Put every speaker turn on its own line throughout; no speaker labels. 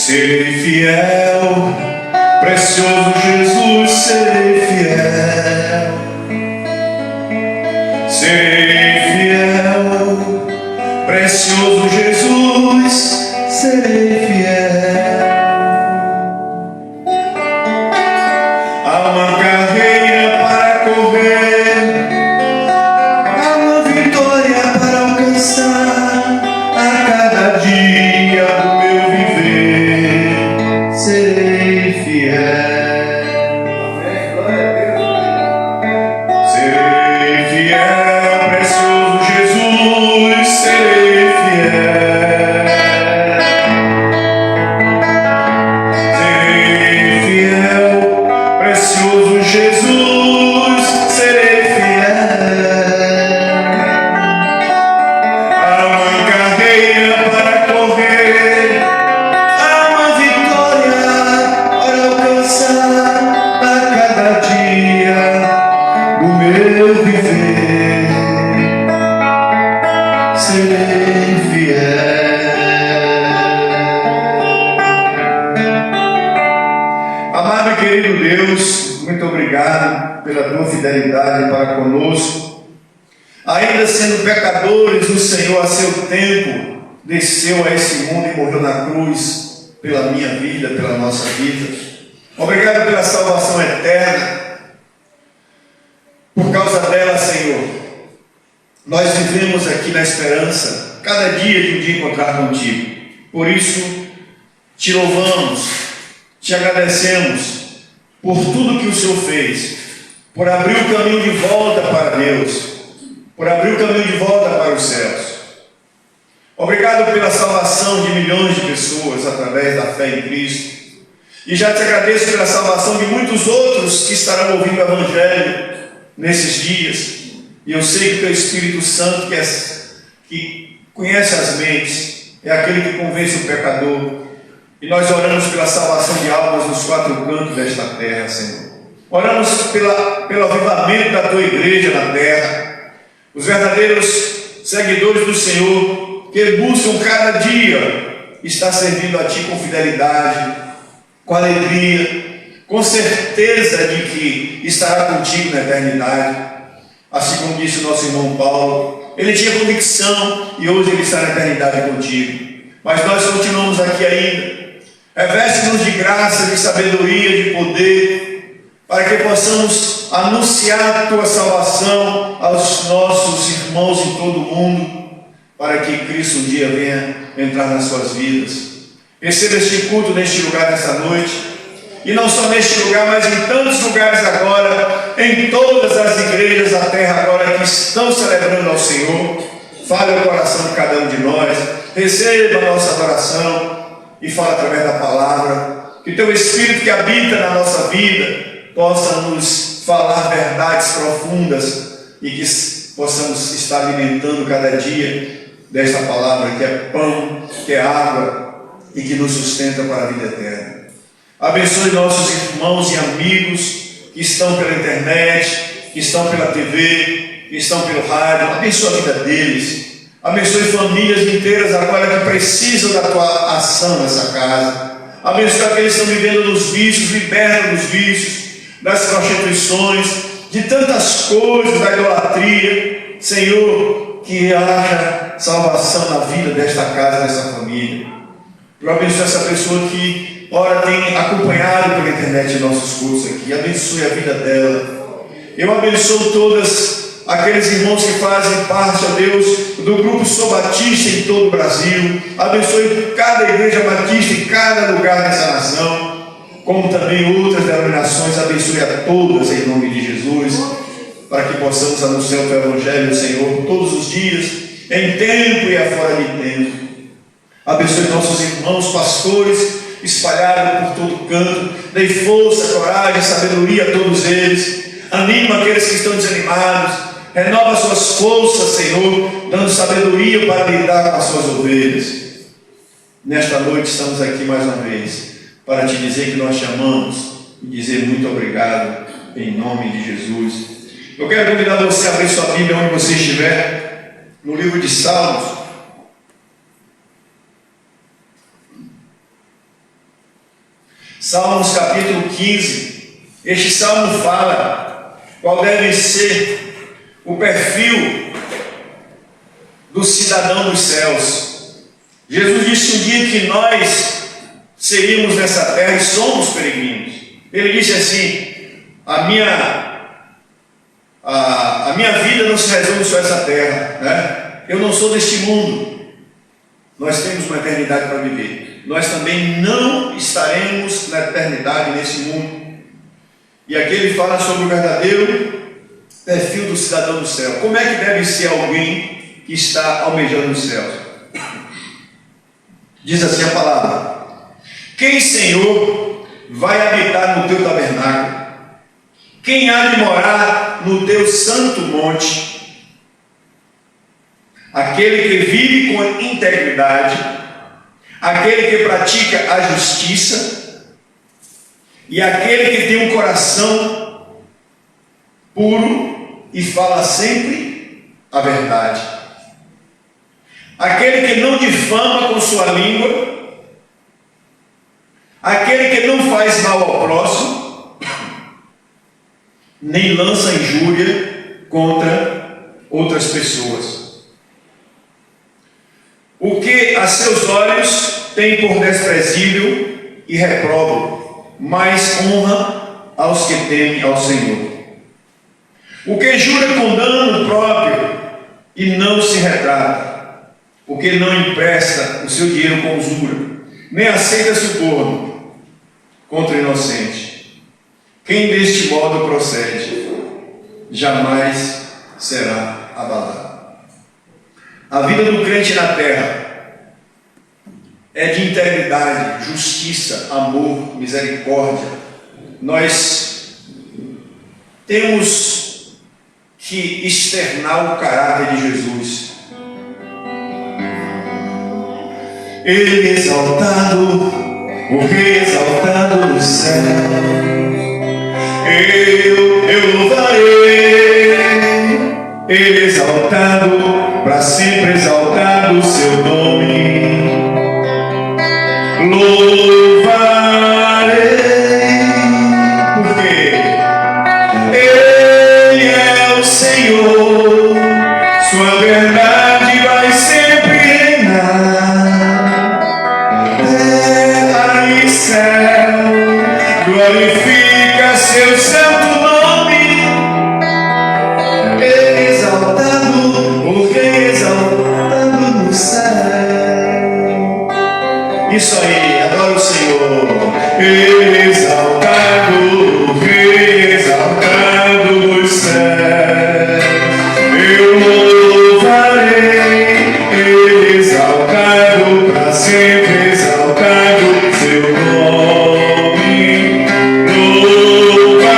Serei fiel, precioso Jesus, serei fiel. Serei fiel, precioso Jesus, serei fiel. Há uma carreira para correr, há uma vitória para alcançar. A cada dia do meu viver, serei fiel. Serei fiel, precioso Jesus, serei fiel. Serei fiel, precioso Jesus, serei fiel. Há uma carreira para correr, há uma vitória para alcançar. A cada dia do meu viver, serei fiel. Amado e querido Deus, muito obrigado pela tua fidelidade para conosco. Ainda sendo pecadores, o Senhor a seu tempo desceu a esse mundo e morreu na cruz pela minha vida, pela nossa vida. Obrigado pela salvação eterna. Por causa dela, Senhor, nós vivemos aqui na esperança, cada dia de um dia encontrar contigo. Por isso, te louvamos, te agradecemos por tudo que o Senhor fez, por abrir o caminho de volta para Deus, por abrir o caminho de volta para os céus. Obrigado pela salvação de milhões de pessoas através da fé em Cristo. E já te agradeço pela salvação de muitos outros que estarão ouvindo o Evangelho nesses dias. E eu sei que o teu Espírito Santo, que conhece as mentes, é aquele que convence o pecador. E nós oramos pela salvação de almas nos quatro cantos desta terra, Senhor. Oramos pelo avivamento da tua igreja na terra. Os verdadeiros seguidores do Senhor, que buscam cada dia estar servindo a Ti com fidelidade, com alegria, com certeza de que estará contigo na eternidade. Assim como disse o nosso irmão Paulo, ele tinha convicção e hoje ele está na eternidade contigo. Mas nós continuamos aqui ainda. Reveste-nos de graça, de sabedoria, de poder, para que possamos anunciar a Tua salvação aos nossos irmãos em todo o mundo, para que Cristo um dia venha entrar nas suas vidas. Receba este culto neste lugar nesta noite, e não só neste lugar, mas em tantos lugares agora, em todas as igrejas da terra agora que estão celebrando ao Senhor. Fale ao coração de cada um de nós, receba a nossa adoração e fala através da palavra. Que Teu Espírito que habita na nossa vida possa nos falar verdades profundas e que possamos estar alimentando cada dia desta palavra que é pão, que é água e que nos sustenta para a vida eterna. Abençoe nossos irmãos e amigos que estão pela internet, que estão pela TV, que estão pelo rádio. Abençoe a vida deles. Abençoe famílias inteiras agora que precisam da Tua ação nessa casa. Abençoe aqueles que estão vivendo nos vícios, liberta dos vícios, das prostituições, de tantas coisas, da idolatria. Senhor, que haja salvação na vida desta casa, desta família. Eu abençoe essa pessoa que, ora, tem acompanhado pela internet nossos cursos aqui. Abençoe a vida dela. Eu abençoo todas aqueles irmãos que fazem parte, ó Deus, do grupo Sou Batista em todo o Brasil. Abençoe cada igreja batista em cada lugar dessa nação, como também outras denominações. Abençoe a todas em nome de Jesus, para que possamos anunciar o Teu Evangelho, Senhor, todos os dias, em tempo e afora de tempo. Abençoe nossos irmãos pastores espalhados por todo canto. Dê força, coragem, sabedoria a todos eles. Anima aqueles que estão desanimados. Renova suas forças, Senhor, dando sabedoria para lidar com as suas ovelhas. Nesta noite estamos aqui mais uma vez para te dizer que nós te amamos e dizer muito obrigado em nome de Jesus. Eu quero convidar você a abrir sua Bíblia onde você estiver, no livro de Salmos. Salmos capítulo 15. Este salmo fala qual deve ser o perfil do cidadão dos céus. Jesus disse um dia que nós seríamos nessa terra e somos peregrinos. Ele disse assim: a minha vida não se resume só a essa terra, né? Eu não sou deste mundo. Nós temos uma eternidade para viver. Nós também não estaremos na eternidade nesse mundo. E aqui ele fala sobre o verdadeiro perfil do cidadão do céu. Como é que deve ser alguém que está almejando os céus? Diz assim a palavra: quem, Senhor, vai habitar no teu tabernáculo? Quem há de morar no teu santo monte? Aquele que vive com integridade, aquele que pratica a justiça e aquele que tem um coração puro e fala sempre a verdade. Aquele que não difama com sua língua, aquele que não faz mal ao próximo, nem lança injúria contra outras pessoas. O que a seus olhos tem por desprezível e repróbrio, mas honra aos que temem ao Senhor. O que jura com dano próprio e não se retrata, o que não empresta o seu dinheiro com usura, nem aceita suborno contra o inocente. Quem deste modo procede, jamais será abalado. A vida do crente na terra é de integridade, justiça, amor, misericórdia. Nós temos que externar o caráter de Jesus. Ele exaltado, o Rei exaltado no céu. Eu louvarei, Ele exaltado, para sempre exaltado o seu nome. Louvarei, porque Ele é o Senhor, sua verdade vai sempre reinar. Terra e céu, glorifica seu santo nome. Ele exaltado, o Rei exaltado no céu. Isso aí, adora o Senhor. Ele exaltado, o Rei exaltado nos céus. Eu louvarei, Ele exaltado, para sempre exaltado seu nome. Louvarei,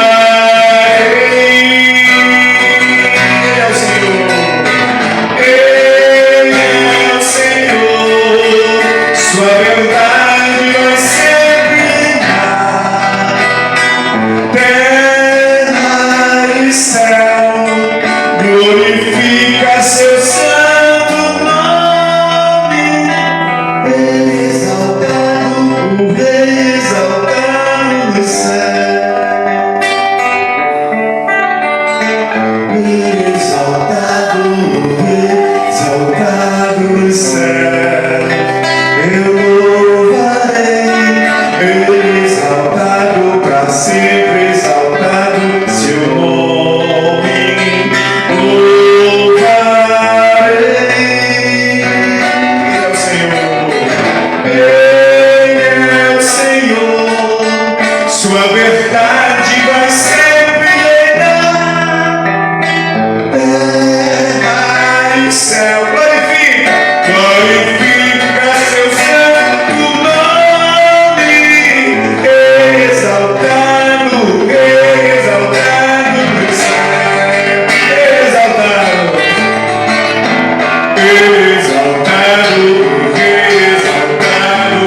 Ele é o Senhor. Ele é o Senhor, sua verdade vai sempre reinar. Terra e céu, glorifica seu santo nome. Ele exaltado, o Rei exaltado no céu. Ele exaltado, o Rei exaltado no céu. Eu louvarei, Ele exaltado, para sempre exaltado seu nome. Louvarei, Ele é o Senhor. Ele é o Senhor, sua verdade vai sempre reinar. Terra e céu, glorifica seu santo nome. Exaltado no céu. Exaltado, exaltado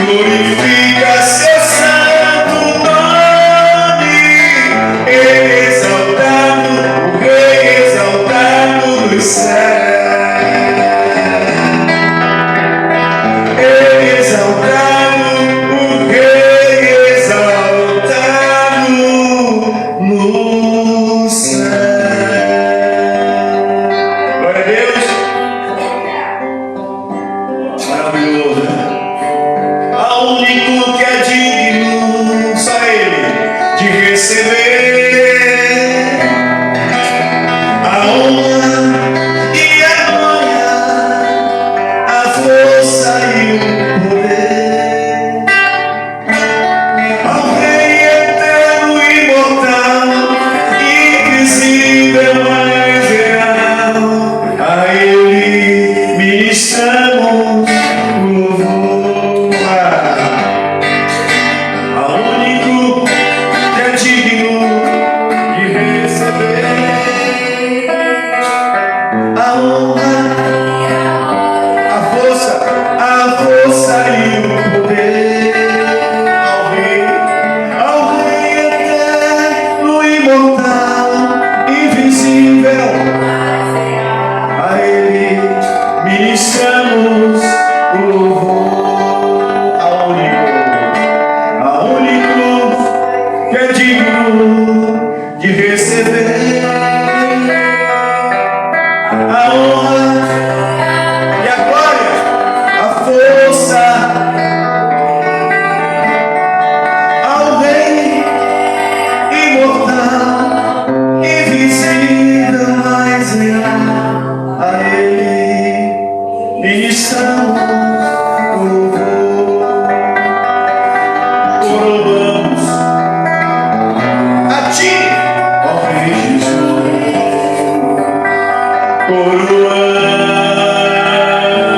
glorifica seu santo nome. Ele exaltado, o Rei exaltado dos céus. Ele exaltado, o Rei exaltado no céu. Glória a Deus. Maravilhoso, né? Ao único que é digno, só Ele, de receber a honra e a glória, a força e o poder. Ao Rei eterno, imortal, invisível, mas real, a Ele ministramos louvor. Ao único que é digno de receber a honra, a força e o poder. Ao Rei eterno, imortal, invisível, a Ele ministramos louvor. Ao único que é digno de receber a honra e a glória, a força, ao Rei imortal, invisível, mas real, a Ele ministramos louvor. Coroamos a Ti, ó Rei Jesus.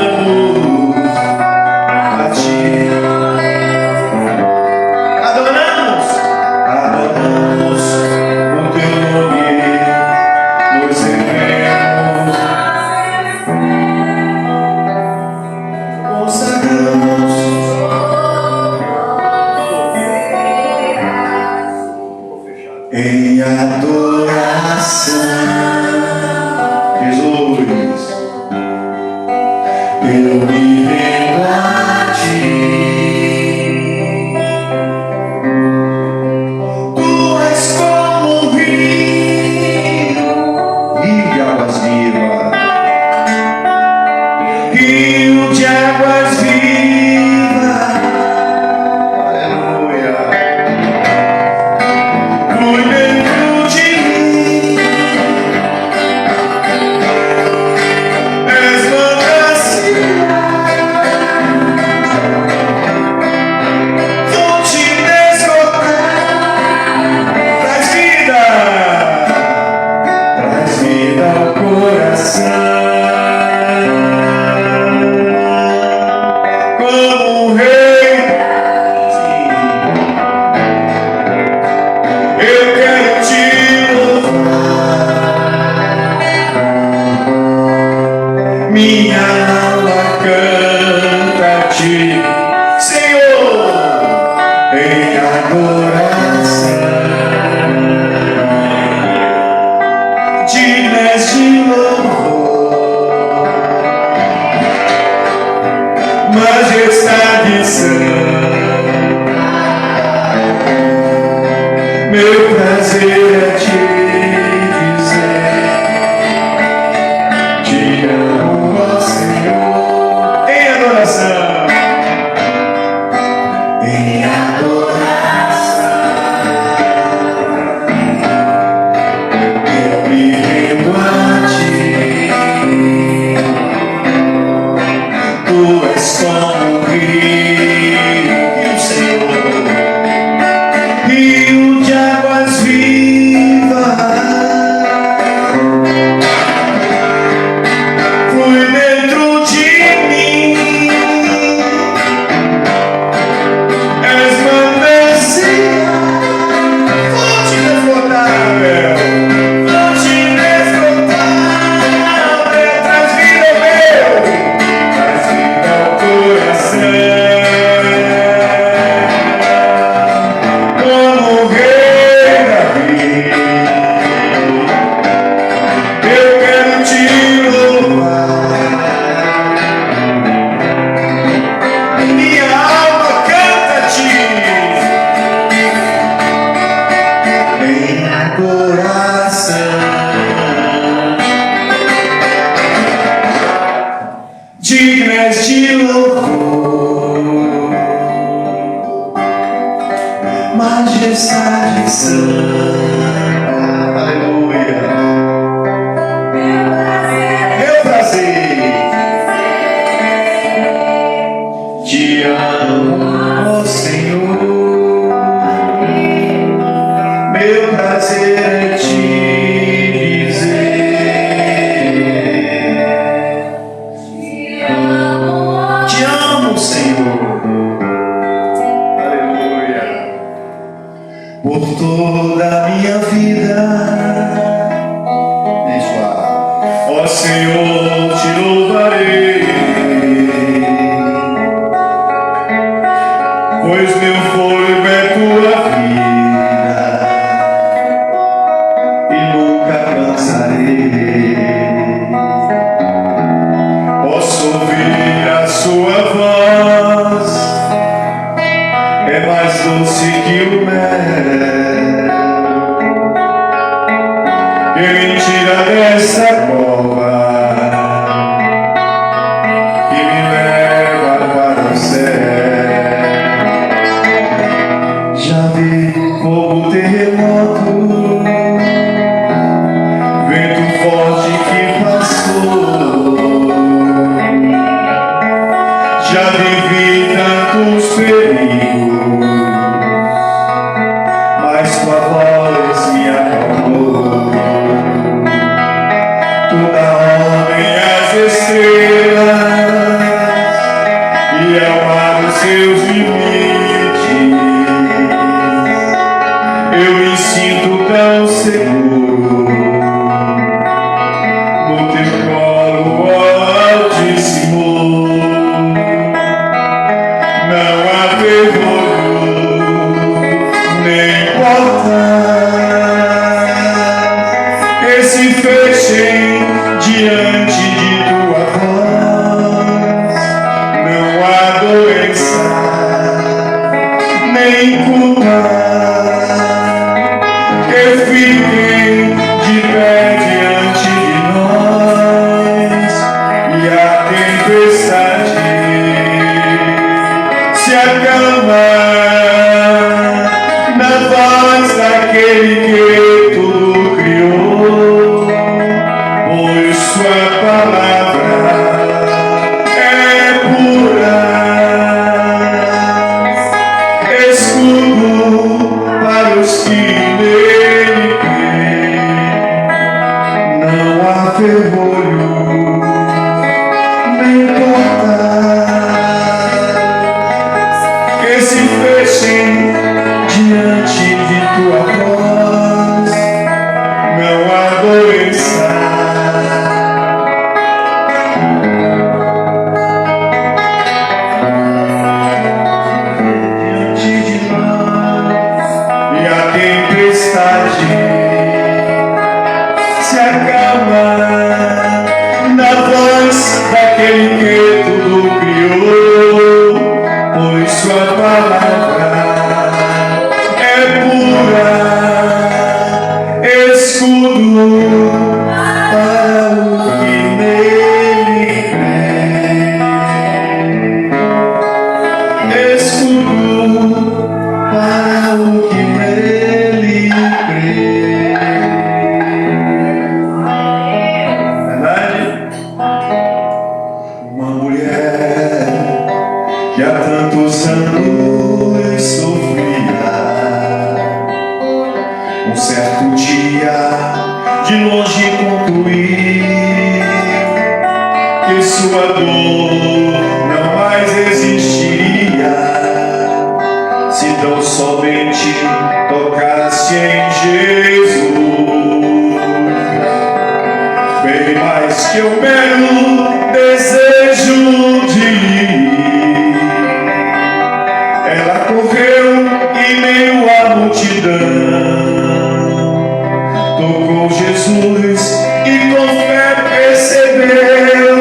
Coroamos a Ti. Adoramos o Teu nome, nos rendemos, consagramos em adoração. Jesus, eu me rendo a Ti. Tu és como um rio de águas vivas, rio de águas vivas. Aleluia. Flui dentro de mim. És manancial, fonte inesgotável, traz vida ao coração. Como um rei, eu quero Te louvar. Minha alma canta a Ti, Senhor, em adoração. Dignas de louvor, majestade santa. Meu prazer é Te dizer: Te amo, ó Senhor. Em adoração, em adoração, eu me rendo a Ti. Tu és como um rio, Senhor, rio de águas vivas. Flui dentro de mim. majestade santa. Aleluia. Meu prazer, te amo, ó Senhor. Meu prazer é te dizer, te amo, Senhor. Aleluia. Por toda a minha vida, ó Senhor, te louvarei, pois meu fôlego é tua vida e nunca cansarei. Posso ouvir a sua voz, é mais doce que o mel, que me tira dessa cova, que me leva para o céu. Já vi fogo, terremoto, vento forte que passou. Já vivi tantos perigos, mas tua voz me acalmou. Toda onda e as estrelas e ao mar os seus limites, eu me sinto tão seguro no teu colo, ó Altíssimo. Não há terror, nem portas que se fechem diante de tua voz. Não há doença, nem cura que fiquem de pé diante de nós. E a tempestade se acalma na voz daquele que tudo criou, pois sua palavra é pura, escudo para os que nele creem. Não há ferrolho, nem portas que se fechem diante de tua voz. Não há doença, diante de nós, e a tempestade se acalma na voz daquele que tudo criou, pois sua palavra é pura, escudo para o que nele crê, escudo para o que nele crê. Verdade? Uma mulher que há tantos anos sofria, um certo dia de longe concluí que sua dor não mais existiria, se tão somente tocasse em Jesus. Bem mais que o mero desejo de ir, ela correu em meio à multidão, tocou Jesus e com fé percebeu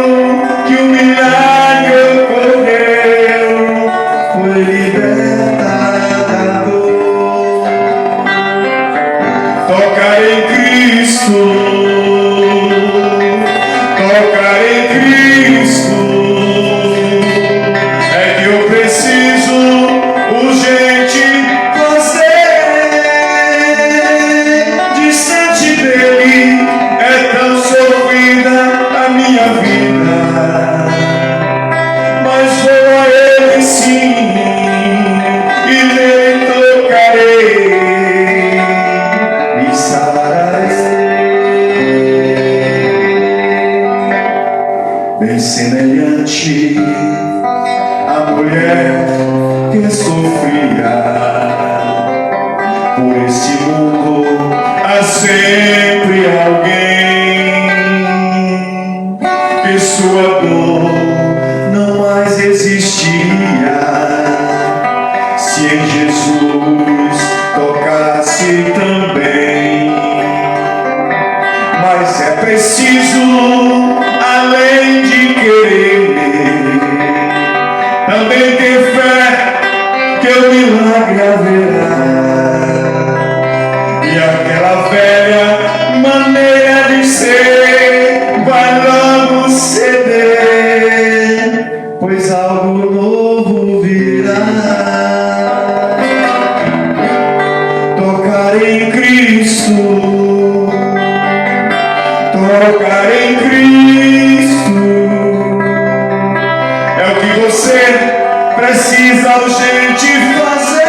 que o milagre ocorreu, foi liberta da dor. Tocar em Cristo, tocar em Cristo, é que eu preciso urgente fazer. que sofria. Por este mundo há sempre alguém que sua dor não mais existia. Se em Jesus tocasse também, mas é preciso, além de querer, também ter fé que o milagre haverá. E aquela velha maneira de ser vai logo ceder, pois algo novo virá. Tocar em Cristo, tocar em Cristo é o que você precisa urgente fazer.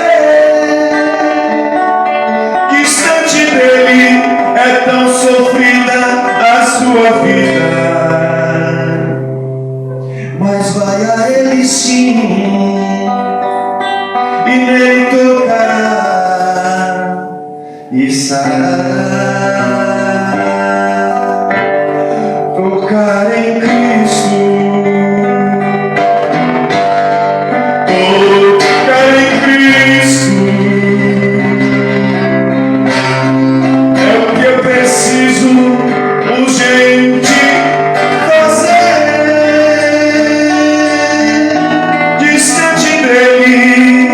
Distante dele é tão sofrida a sua vida, mas vai a ele sim e nele tocará e sarará. Tocar em Cristo, tocar em Cristo é o que eu preciso urgente fazer. Distante dele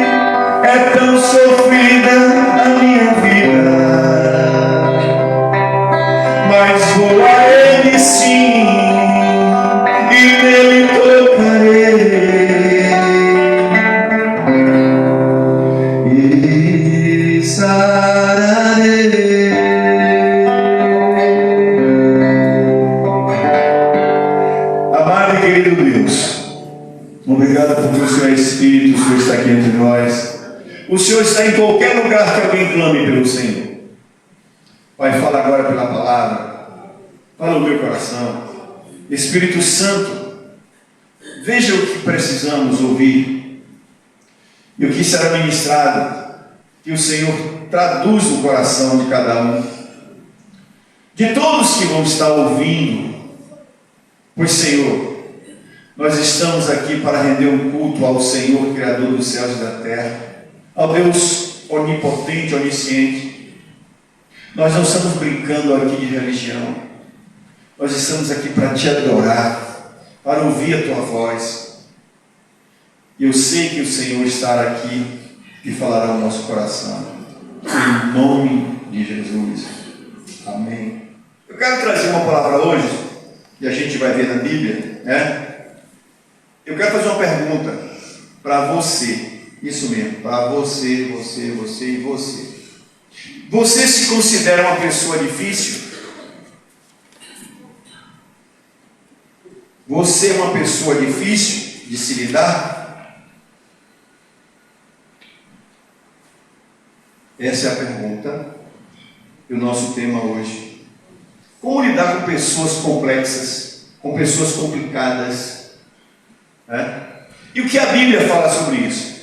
é tão sofrida a minha vida, mas vou a ele sim e nele tocarei e sararei. Amado e querido Deus, obrigado porque o Senhor é Espírito, o Senhor está aqui entre nós. O Senhor está em qualquer lugar que alguém clame pelo Senhor. Pai, fala agora pela palavra. Fala no meu coração. Espírito Santo, veja o que precisamos ouvir e o que será ministrado, que o Senhor traduz no coração de cada um, de todos que vão estar ouvindo. Pois, Senhor, nós estamos aqui para render um culto ao Senhor, Criador dos céus e da terra, ao Deus onipotente, onisciente. Nós não estamos brincando aqui de religião. Nós estamos aqui para te adorar, para ouvir a tua voz. E eu sei que o Senhor está aqui e falará ao nosso coração. Em nome de Jesus. Amém. Eu quero trazer uma palavra hoje, que a gente vai ver na Bíblia, né? Eu quero fazer uma pergunta para você. Isso mesmo, para você, você, você e você. Você se considera uma pessoa difícil? Você é uma pessoa difícil de se lidar? Essa é a pergunta do nosso tema hoje. Como lidar com pessoas complexas, com pessoas complicadas, né? E o que a Bíblia fala sobre isso?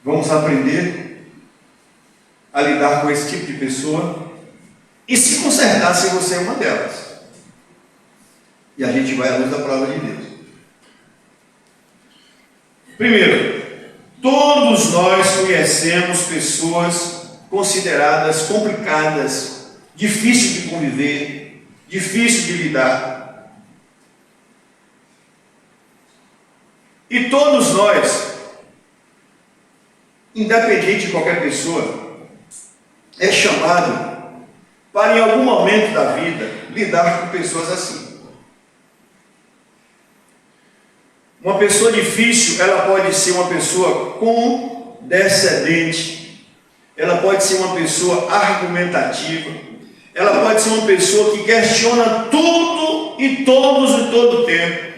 Vamos aprender a lidar com esse tipo de pessoa e se consertar se você é uma delas. E a gente vai à luz da palavra de Deus. Primeiro, todos nós conhecemos pessoas consideradas complicadas, difícil de conviver, difícil de lidar. E todos nós, independente de qualquer pessoa, é chamado para em algum momento da vida lidar com pessoas assim. Uma pessoa difícil, ela pode ser uma pessoa condescendente, ela pode ser uma pessoa argumentativa, ela pode ser uma pessoa que questiona tudo e todos em todo o tempo.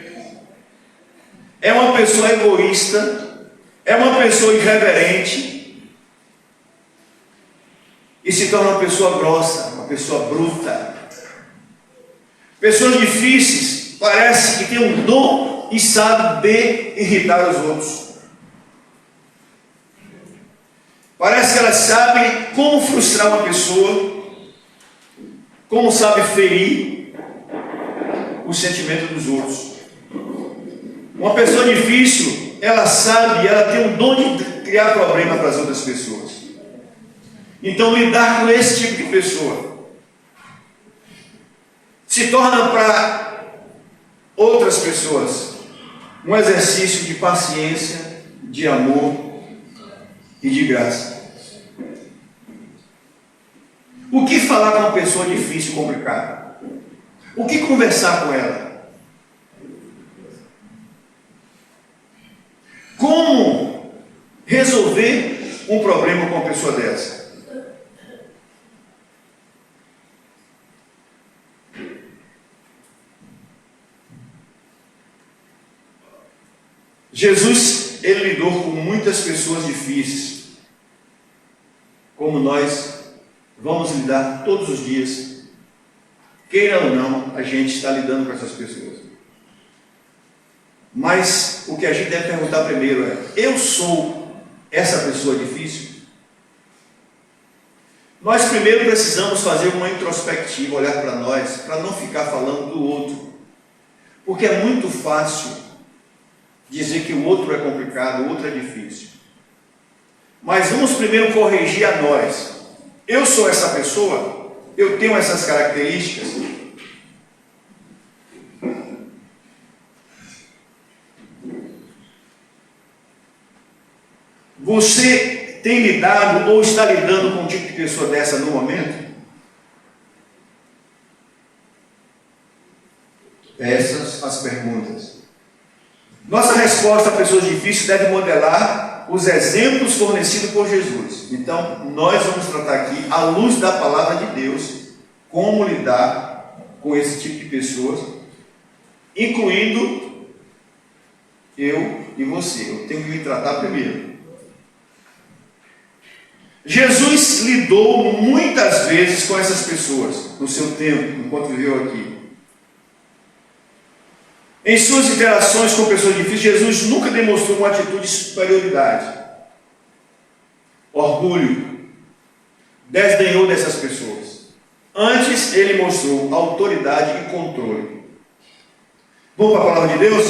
É uma pessoa egoísta, é uma pessoa irreverente e se torna uma pessoa grossa, uma pessoa bruta. Pessoas difíceis parece que tem um dom bom e sabe irritar os outros. Parece que elas sabem como frustrar uma pessoa, como sabe ferir o sentimento dos outros. Uma pessoa difícil, ela sabe, ela tem o dom de criar problema para as outras pessoas. Então, lidar com esse tipo de pessoa se torna para outras pessoas um exercício de paciência, de amor e de graça. O que falar com uma pessoa difícil e complicada? O que conversar com ela? Como resolver um problema com uma pessoa dessa? Jesus, ele lidou com muitas pessoas difíceis, como nós vamos lidar todos os dias. Queira ou não, a gente está lidando com essas pessoas. Mas o que a gente deve perguntar primeiro é: eu sou essa pessoa difícil? Nós primeiro precisamos fazer uma introspectiva, olhar para nós, para não ficar falando do outro. Porque é muito fácil dizer que o outro é complicado, o outro é difícil. Mas vamos primeiro corrigir a nós. Eu sou essa pessoa? Eu tenho essas características? Você tem lidado ou está lidando com um tipo de pessoa dessa no momento? Essas as perguntas. Nossa resposta a pessoas difíceis deve modelar os exemplos fornecidos por Jesus. Então, nós vamos tratar aqui, à luz da palavra de Deus, como lidar com esse tipo de pessoas, incluindo eu e você. Eu tenho que me tratar primeiro. Jesus lidou muitas vezes com essas pessoas no seu tempo, enquanto viveu aqui. Em suas interações com pessoas difíceis, Jesus nunca demonstrou uma atitude de superioridade, orgulho, desdenhou dessas pessoas. Antes, ele mostrou autoridade e controle. Vamos para a palavra de Deus?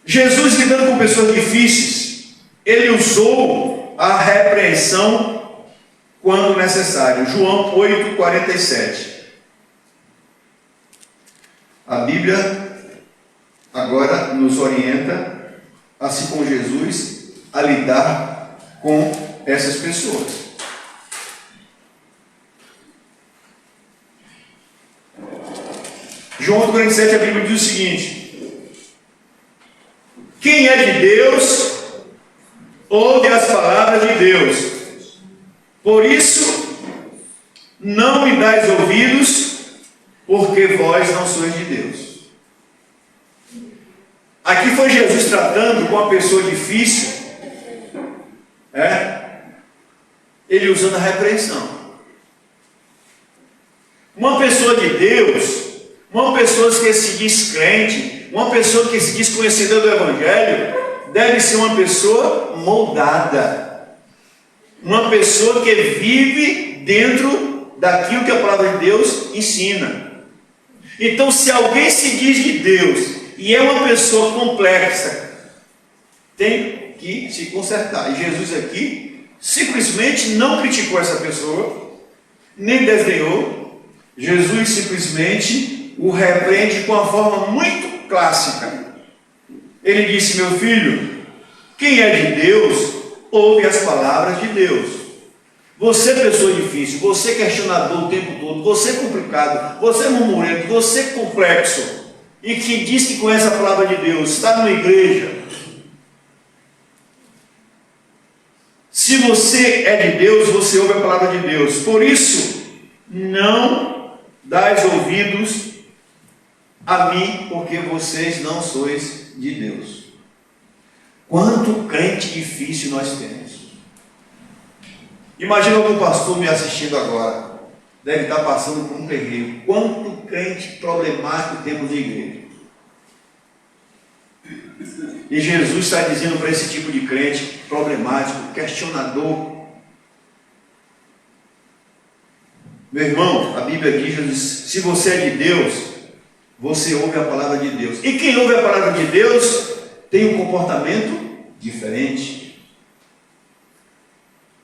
Jesus, lidando com pessoas difíceis, ele usou a repreensão quando necessário. João 8,47. A Bíblia agora nos orienta, assim como Jesus, a lidar com essas pessoas. João 8,47, a Bíblia diz o seguinte: quem é de Deus, ouve as palavras de Deus. Por isso, não me dais ouvidos, porque vós não sois de Deus. Aqui foi Jesus tratando com uma pessoa difícil, ele usando a repreensão. Uma pessoa de Deus, uma pessoa que se diz crente, uma pessoa que se diz conhecedora do Evangelho, deve ser uma pessoa moldada, uma pessoa que vive dentro daquilo que a palavra de Deus ensina. Então, se alguém se diz de Deus e é uma pessoa complexa, tem que se consertar. E Jesus aqui simplesmente não criticou essa pessoa, nem desdenhou. Jesus simplesmente o repreende com uma forma muito clássica. Ele disse: meu filho, quem é de Deus, ouve as palavras de Deus. Você, pessoa difícil, você questionador o tempo todo, você complicado, você murmurento, você complexo, e que diz que conhece a palavra de Deus, está numa igreja. Se você é de Deus, você ouve a palavra de Deus. Por isso, não dais ouvidos a mim, porque vocês não sois de Deus. Quanto crente difícil nós temos. Imagina algum pastor me assistindo agora, deve estar passando por um terreiro. Quanto crente problemático temos de igreja. E Jesus está dizendo para esse tipo de crente problemático, questionador: meu irmão, a Bíblia diz, se você é de Deus, você ouve a palavra de Deus. E quem ouve a palavra de Deus tem um comportamento diferente.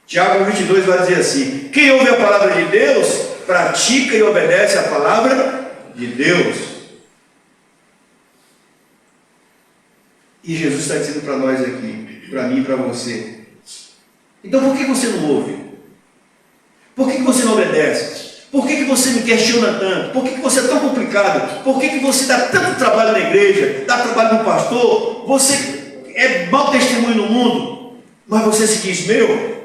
Tiago 22 vai dizer assim: quem ouve a palavra de Deus, pratica e obedece a palavra de Deus. E Jesus está dizendo para nós aqui, para mim e para você: então por que você não ouve? Por que você não obedece? Por que você me questiona tanto? Por que você é tão complicado? Por que você dá tanto trabalho na igreja, dá trabalho no pastor? Você é mau testemunho no mundo, mas você se diz meu?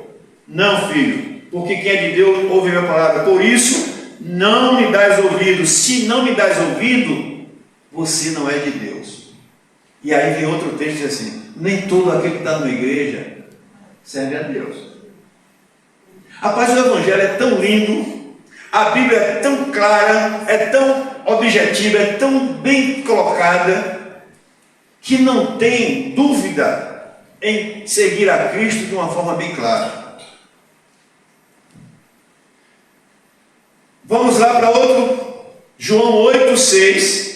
Não, filho, porque quem é de Deus ouve a minha palavra. Por isso, não me dás ouvido. Se não me dás ouvido, você não é de Deus. E aí vem outro texto que diz assim: nem todo aquele que está na igreja serve a Deus. Rapaz, o Evangelho é tão lindo, a Bíblia é tão clara, é tão objetiva, é tão bem colocada, que não tem dúvida em seguir a Cristo de uma forma bem clara. Vamos lá para outro, João 8,6.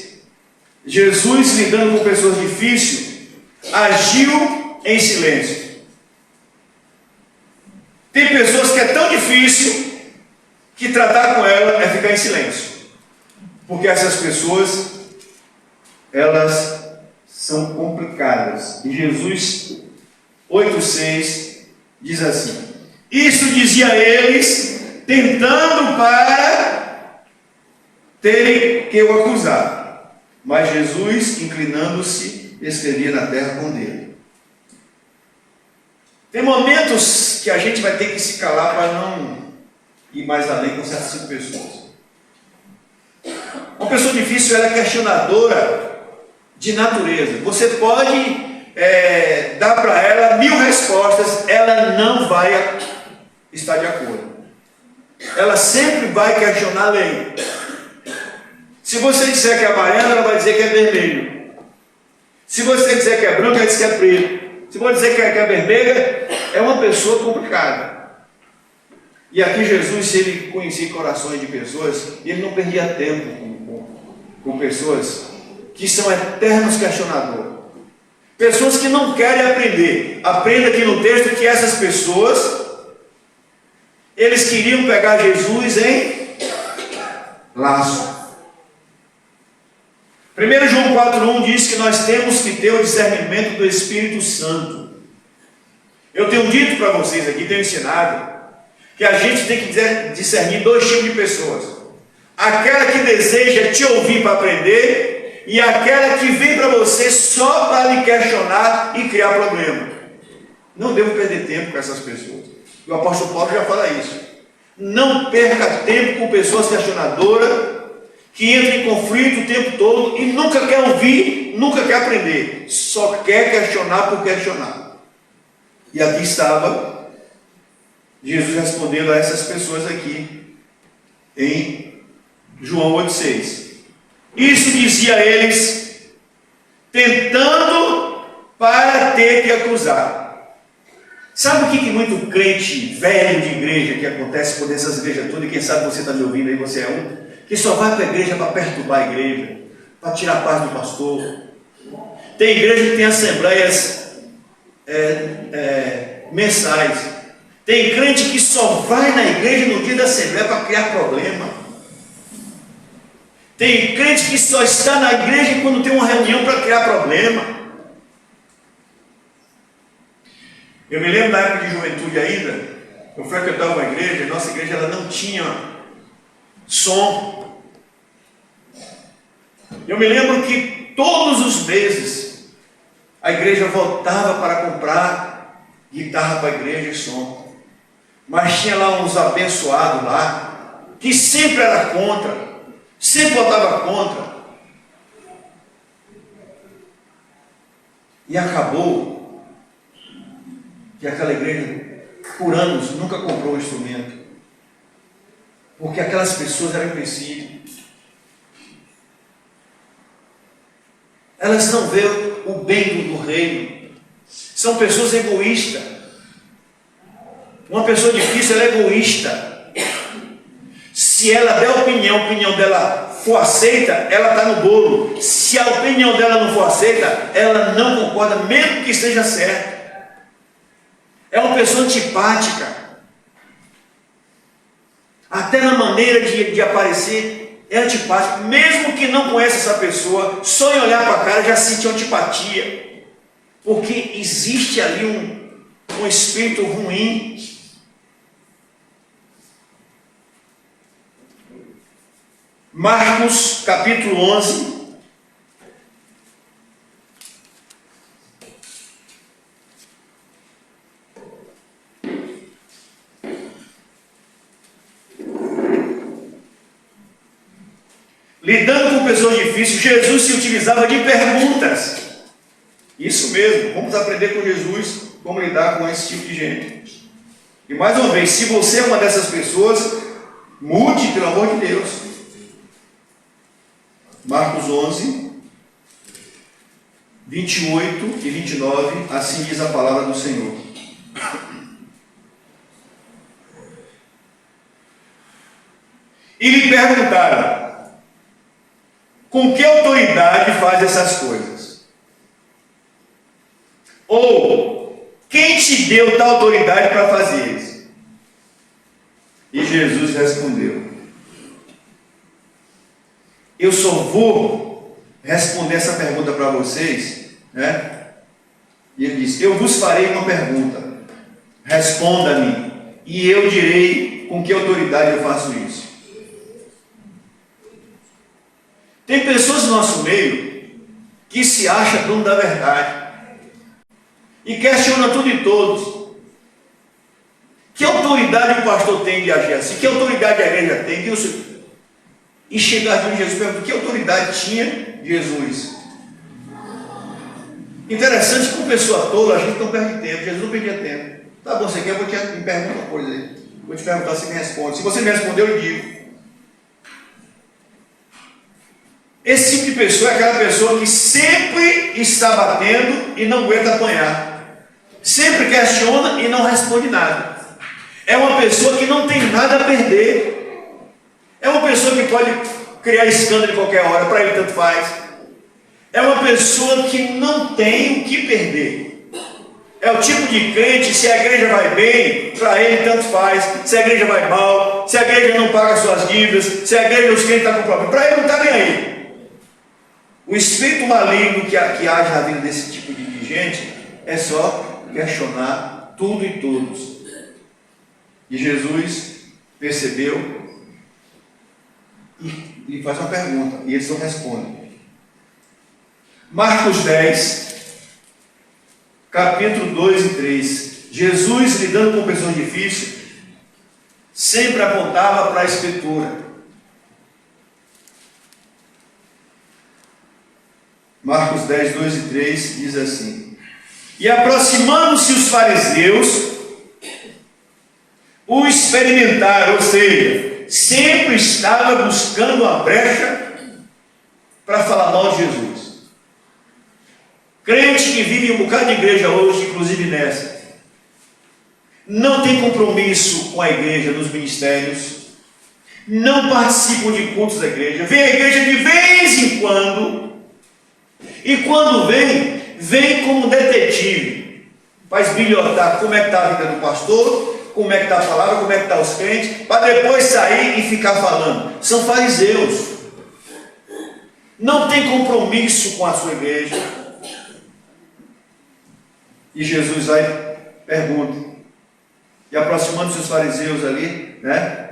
Jesus, lidando com pessoas difíceis, agiu em silêncio. Tem pessoas que é tão difícil que tratar com ela é ficar em silêncio, porque essas pessoas, elas são complicadas. E Jesus 8,6 diz assim: isso dizia eles, tentando para terem que o acusar. Mas Jesus, inclinando-se, escrevia na terra com o dedo. Tem momentos que a gente vai ter que se calar para não ir mais além com certas tipo pessoas. Uma pessoa difícil, ela é questionadora de natureza. Você pode dar para ela 1000 respostas, ela não vai estar de acordo. Ela sempre vai questionar a lei. Se você disser que é amarelo, ela vai dizer que é vermelho. Se você disser que é branco, ela diz que é preto. Se você dizer que é vermelha, é uma pessoa complicada. E aqui Jesus, ele conhecia corações de pessoas, e ele não perdia tempo com pessoas que são eternos questionadores. Pessoas que não querem aprender. Aprenda aqui no texto que essas pessoas, eles queriam pegar Jesus em laço. 1 João 4,1 diz que nós temos que ter o discernimento do Espírito Santo. Eu tenho dito para vocês aqui, tenho ensinado, que a gente tem que discernir 2 tipos de pessoas: aquela que deseja te ouvir para aprender, e aquela que vem para você só para lhe questionar e criar problema. Não devo perder tempo com essas pessoas. O apóstolo Paulo já fala isso. Não perca tempo com pessoas questionadoras, que entra em conflito o tempo todo e nunca quer ouvir, nunca quer aprender, só quer questionar por questionar. E aqui estava Jesus respondendo a essas pessoas aqui em João 8,6. Isso dizia eles, tentando para ter que acusar. Sabe o que muito crente velho de igreja que acontece por essas igrejas todas, e quem sabe você está me ouvindo aí, você é um, que só vai para a igreja para perturbar a igreja, para tirar a paz do pastor. Tem igreja que tem assembleias mensais. Tem crente que só vai na igreja no dia da assembleia para criar problema. Tem crente que só está na igreja quando tem uma reunião para criar problema. Eu me lembro da época de juventude ainda, eu frequentava uma igreja, nossa igreja ela não tinha som. Eu me lembro que todos os meses a igreja voltava para comprar guitarra para a igreja e som. Mas tinha lá uns abençoados lá, que sempre era contra, sempre votava contra. E acabou que aquela igreja, por anos, nunca comprou um instrumento. Porque aquelas pessoas eram empecilhos. Elas não veem o bem reino. São pessoas egoístas. Uma pessoa difícil, ela é egoísta. Se ela der opinião, a opinião dela for aceita, ela está no bolo. Se a opinião dela não for aceita, ela não concorda, mesmo que esteja certa. É uma pessoa antipática. Até na maneira de aparecer é antipática. Mesmo que não conheça essa pessoa, só em olhar para a cara já sente antipatia. Porque existe ali um espírito ruim. Marcos capítulo 11. Lidando com pessoas difíceis, Jesus se utilizava de perguntas. Isso mesmo, vamos aprender com Jesus como lidar com esse tipo de gente. E mais uma vez, se você é uma dessas pessoas, mude, pelo amor de Deus. Marcos 11, 28 e 29, assim diz a palavra do Senhor. E lhe perguntaram: com que autoridade faz essas coisas? Ou, quem te deu tal autoridade para fazer isso? E Jesus respondeu: eu só vou responder essa pergunta para vocês, né? E ele disse: eu vos farei uma pergunta, responda-me, e eu direi com que autoridade eu faço isso. Tem pessoas no nosso meio que se acham dono da verdade e questiona tudo e todos. Que autoridade o pastor tem de agir assim? Que autoridade a igreja tem? E chegar diante de Jesus e perguntar: que autoridade tinha Jesus? Interessante que com pessoa tola a gente não perde tempo. Jesus não perdia tempo. Tá bom, você quer? Eu vou me perguntar uma coisa aí. Vou te perguntar, você me responde. Se você me responder, eu lhe digo. Esse tipo de pessoa é aquela pessoa que sempre está batendo e não aguenta apanhar. Sempre questiona e não responde nada. É uma pessoa que não tem nada a perder. É uma pessoa que pode criar escândalo em qualquer hora, para ele tanto faz. É uma pessoa que não tem o que perder. É o tipo de crente, se a igreja vai bem, para ele tanto faz. Se a igreja vai mal, se a igreja não paga suas dívidas, se a igreja, os crentes estão com problema, para ele não está nem aí. O espírito maligno que age na vida desse tipo de gente é só questionar tudo e todos. E Jesus percebeu e lhe faz uma pergunta, e eles não respondem. Marcos 10, capítulo 2 e 3. Jesus, lidando com pessoas difíceis, sempre apontava para a Escritura. Marcos 10, 2 e 3 diz assim: e aproximando-se os fariseus, o experimentaram, ou seja, sempre estava buscando uma brecha para falar mal de Jesus. Crente que vive em um bocado de igreja hoje, inclusive nessa, não tem compromisso com a igreja nos ministérios, não participam de cultos da igreja, vem à igreja de vez em quando, e quando vem como detetive, faz bilhotar como é que está a vida do pastor, como é que está a palavra, como é que estão os crentes, para depois sair e ficar falando. São fariseus, não tem compromisso com a sua igreja. E Jesus vai e pergunta, e aproximando-se os fariseus ali, né?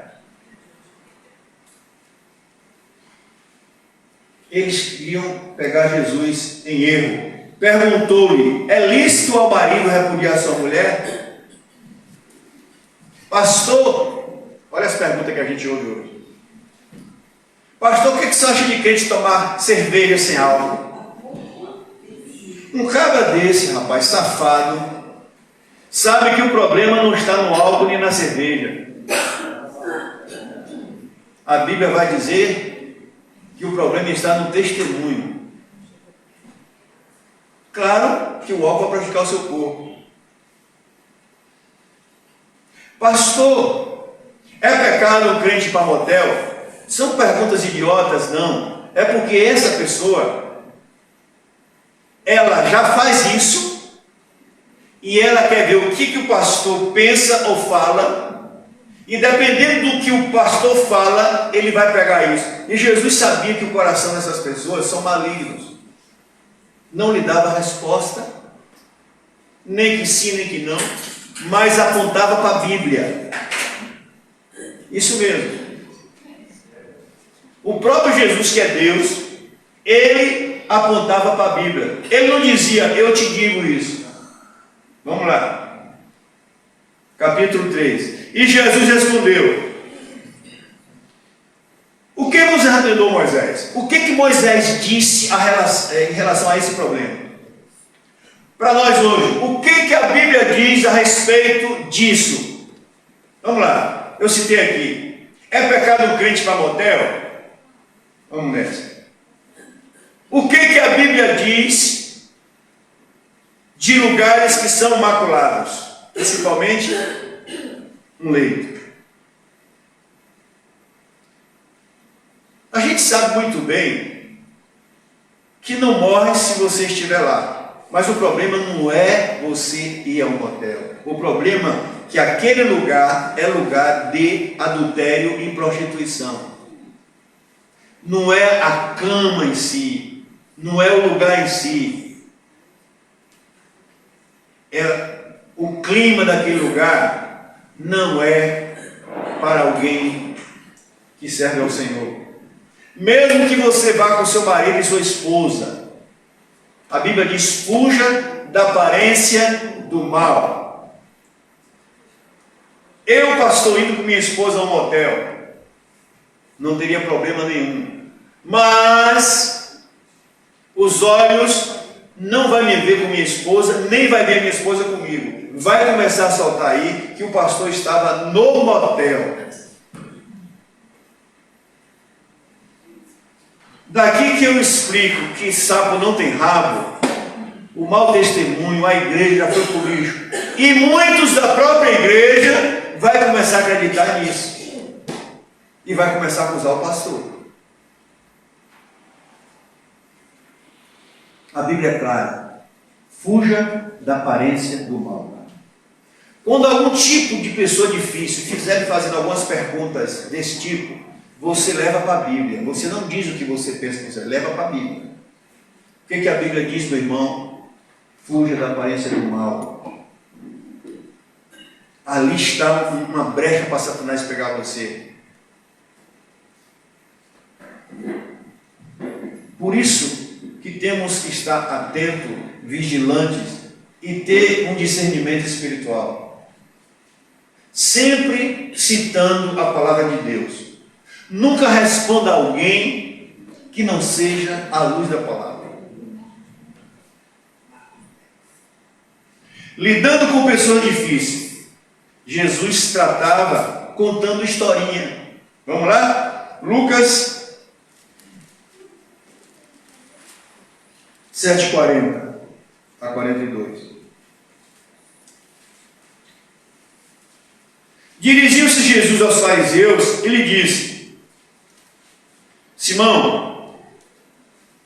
Eles iam pegar Jesus em erro. Perguntou-lhe: é lícito ao marido repudiar sua mulher? Pastor, olha as perguntas que a gente ouve hoje. Pastor, o que você acha de crente tomar cerveja sem álcool? Um cabra desse, rapaz, safado, sabe que o problema não está no álcool nem na cerveja. A Bíblia vai dizer que o problema está no testemunho. Claro que o álcool vai prejudicar o seu corpo. Pastor, é pecado um crente ir para motel? São perguntas idiotas? Não. É porque essa pessoa, ela já faz isso e ela quer ver o que o pastor pensa ou fala, e dependendo do que o pastor fala, ele vai pegar isso. E Jesus sabia que o coração dessas pessoas são malignos. Não lhe dava resposta, nem que sim, nem que não, mas apontava para a Bíblia. Isso mesmo. O próprio Jesus, que é Deus, ele apontava para a Bíblia. Ele não dizia, eu te digo isso. Vamos lá. Capítulo 3. E Jesus respondeu: o que vos ordenou Moisés? O que Moisés disse em relação a esse problema? Para nós hoje, o que a Bíblia diz a respeito disso? Vamos lá, eu citei aqui. É pecado um crente para motel? Vamos nessa. O que a Bíblia diz de lugares que são maculados? Principalmente um leito. A gente sabe muito bem que não morre se você estiver lá. Mas o problema não é você ir a um motel. O problema é que aquele lugar é lugar de adultério e prostituição. Não é a cama em si, não é o lugar em si. O clima daquele lugar não é para alguém que serve ao Senhor. Mesmo que você vá com seu marido e sua esposa, a Bíblia diz: fuja da aparência do mal. Eu, pastor, indo com minha esposa a um motel, não teria problema nenhum. Mas os olhos não vai me ver com minha esposa, nem vai ver minha esposa comigo. Vai começar a saltar aí que o pastor estava no motel. Daqui que eu explico que sapo não tem rabo, o mau testemunho, a igreja já foi por lixo. E muitos da própria igreja vai começar a acreditar nisso. E vai começar a acusar o pastor. A Bíblia é clara. Fuja da aparência do mal. Quando algum tipo de pessoa difícil fizer fazendo algumas perguntas desse tipo, você leva para a Bíblia. Você não diz o que você pensa que você leva para a Bíblia. O que a Bíblia diz, meu irmão? Fuja da aparência do mal. Ali está uma brecha para Satanás pegar você. Por isso que temos que estar atentos, vigilantes e ter um discernimento espiritual. Sempre citando a palavra de Deus. Nunca responda a alguém que não seja à luz da palavra. Lidando com pessoas difíceis, Jesus tratava contando historinha. Vamos lá? Lucas 7:40 a 42. Dirigiu-se Jesus aos fariseus e lhe disse: Simão,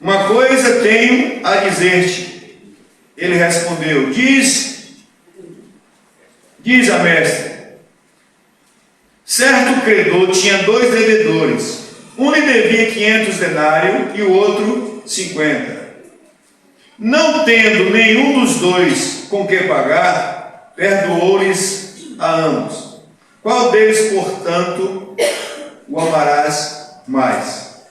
uma coisa tenho a dizer-te. Ele respondeu: Diz a mestre. Certo credor tinha 2 devedores. Um lhe devia 500 denários e o outro 50. Não tendo nenhum dos dois com que pagar, perdoou-lhes a ambos. Qual deles, portanto, o amarás mais?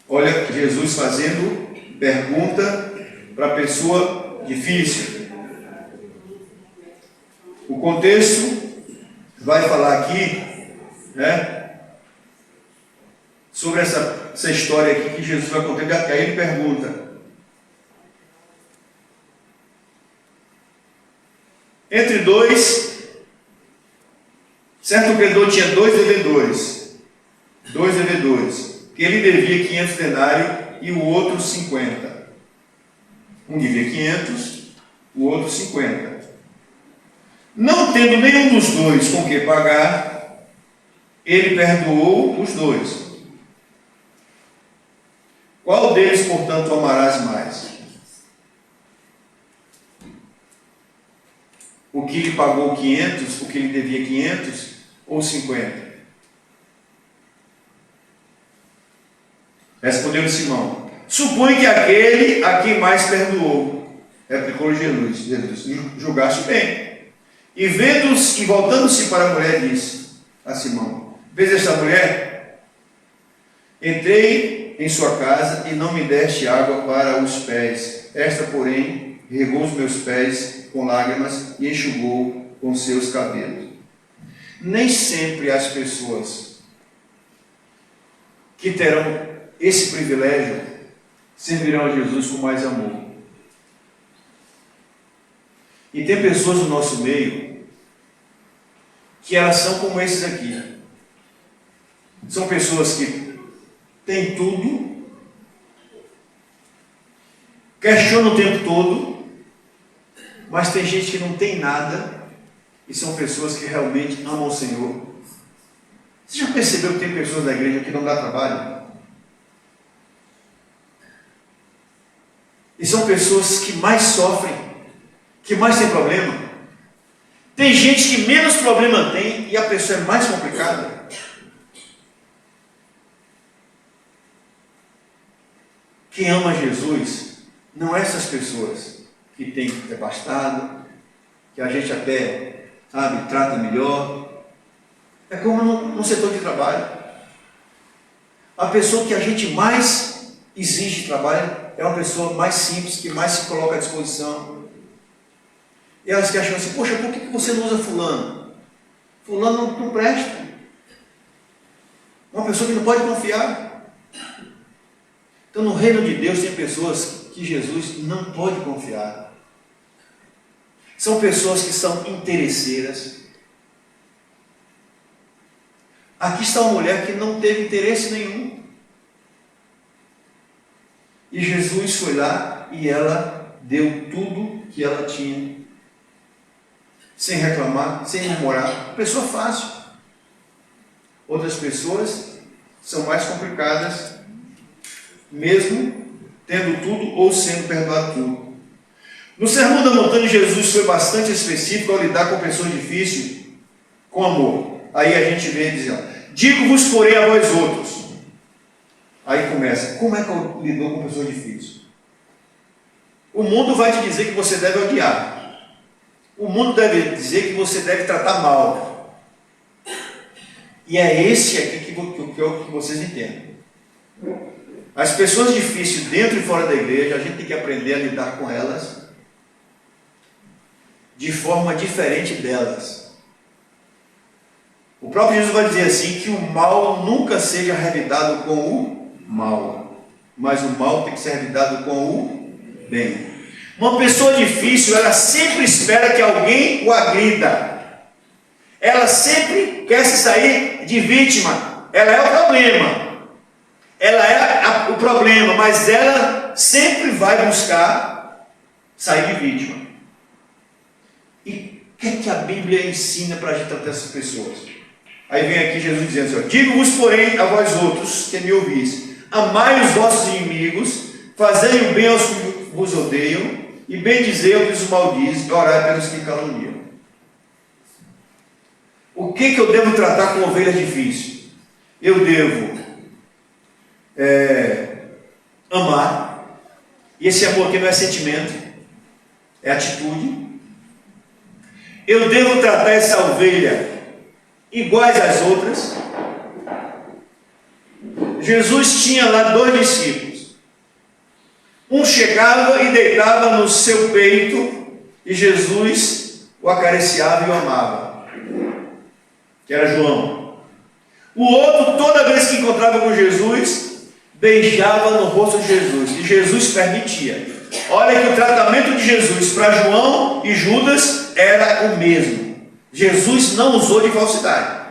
Olha, Jesus fazendo pergunta para a pessoa difícil. O contexto vai falar aqui, né, sobre essa história aqui que Jesus vai contar. E aí ele pergunta: entre dois, certo credor tinha 2 devedores. que ele devia 500 denários e o outro 50. Um devia 500, o outro 50. Não tendo nenhum dos dois com que pagar, ele perdoou os dois. Qual deles, portanto, amarás mais? O que lhe pagou 500, o que lhe devia 500 ou 50? Respondeu Simão: supõe que aquele a quem mais perdoou. Replicou Jesus: julgaste bem. E vendo-se, e voltando-se para a mulher, disse a Simão: vês esta mulher? Entrei em sua casa e não me deste água para os pés. Esta, porém, regou os meus pés com lágrimas e enxugou com seus cabelos. Nem sempre as pessoas que terão esse privilégio servirão a Jesus com mais amor. E tem pessoas no nosso meio que elas são como esses aqui. São pessoas que têm tudo, questionam o tempo todo, mas tem gente que não tem nada e são pessoas que realmente amam o Senhor. Você já percebeu que tem pessoas da igreja que não dá trabalho? E são pessoas que mais sofrem, que mais tem problema. Tem gente que menos problema tem e a pessoa é mais complicada. Quem ama Jesus não é essas pessoas que tem devastado, que a gente até, sabe, trata melhor. É como no setor de trabalho. A pessoa que a gente mais exige trabalho é uma pessoa mais simples, que mais se coloca à disposição. E elas que acham assim: poxa, por que você não usa fulano? Fulano não presta. Uma pessoa que não pode confiar. Então, no reino de Deus tem pessoas que Jesus não pode confiar. São pessoas que são interesseiras. Aqui está uma mulher que não teve interesse nenhum. E Jesus foi lá e ela deu tudo que ela tinha, sem reclamar, sem murmurar. Pessoa fácil. Outras pessoas são mais complicadas, mesmo tendo tudo ou sendo perdoado tudo. No Sermão da Montanha, Jesus foi bastante específico ao lidar com pessoas difíceis com amor. Aí a gente vê dizendo: digo-vos, porém, a vós outros. Aí começa: como é que eu lido com pessoas difíceis? O mundo vai te dizer que você deve odiar. O mundo deve dizer que você deve tratar mal. E é esse aqui que vocês entendem. As pessoas difíceis dentro e fora da igreja, a gente tem que aprender a lidar com elas de forma diferente delas. O próprio Jesus vai dizer assim, que o mal nunca seja revidado com o mal, mas o mal tem que ser revidado com o bem. Uma pessoa difícil, ela sempre espera que alguém o agrida. Ela sempre quer se sair de vítima. Ela é o problema. Ela é o problema, mas ela sempre vai buscar sair de vítima. E o que a Bíblia ensina para a gente tratar essas pessoas? Aí vem aqui Jesus dizendo assim: digo-vos, porém, a vós outros que me ouvis, amai os vossos inimigos, fazei o bem aos que vos odeiam, e bendizei aos que os maldizem, e orai pelos que caluniam. O que eu devo tratar com ovelha difícil? Eu devo amar, e esse amor aqui não é sentimento, é atitude. Eu devo tratar essa ovelha iguais às outras. Jesus tinha lá 2 discípulos. Um chegava e deitava no seu peito, e Jesus o acariciava e o amava, que era João. O outro, toda vez que encontrava com Jesus, beijava no rosto de Jesus, e Jesus permitia. Olha que o tratamento de Jesus para João e Judas era o mesmo. Jesus não usou de falsidade.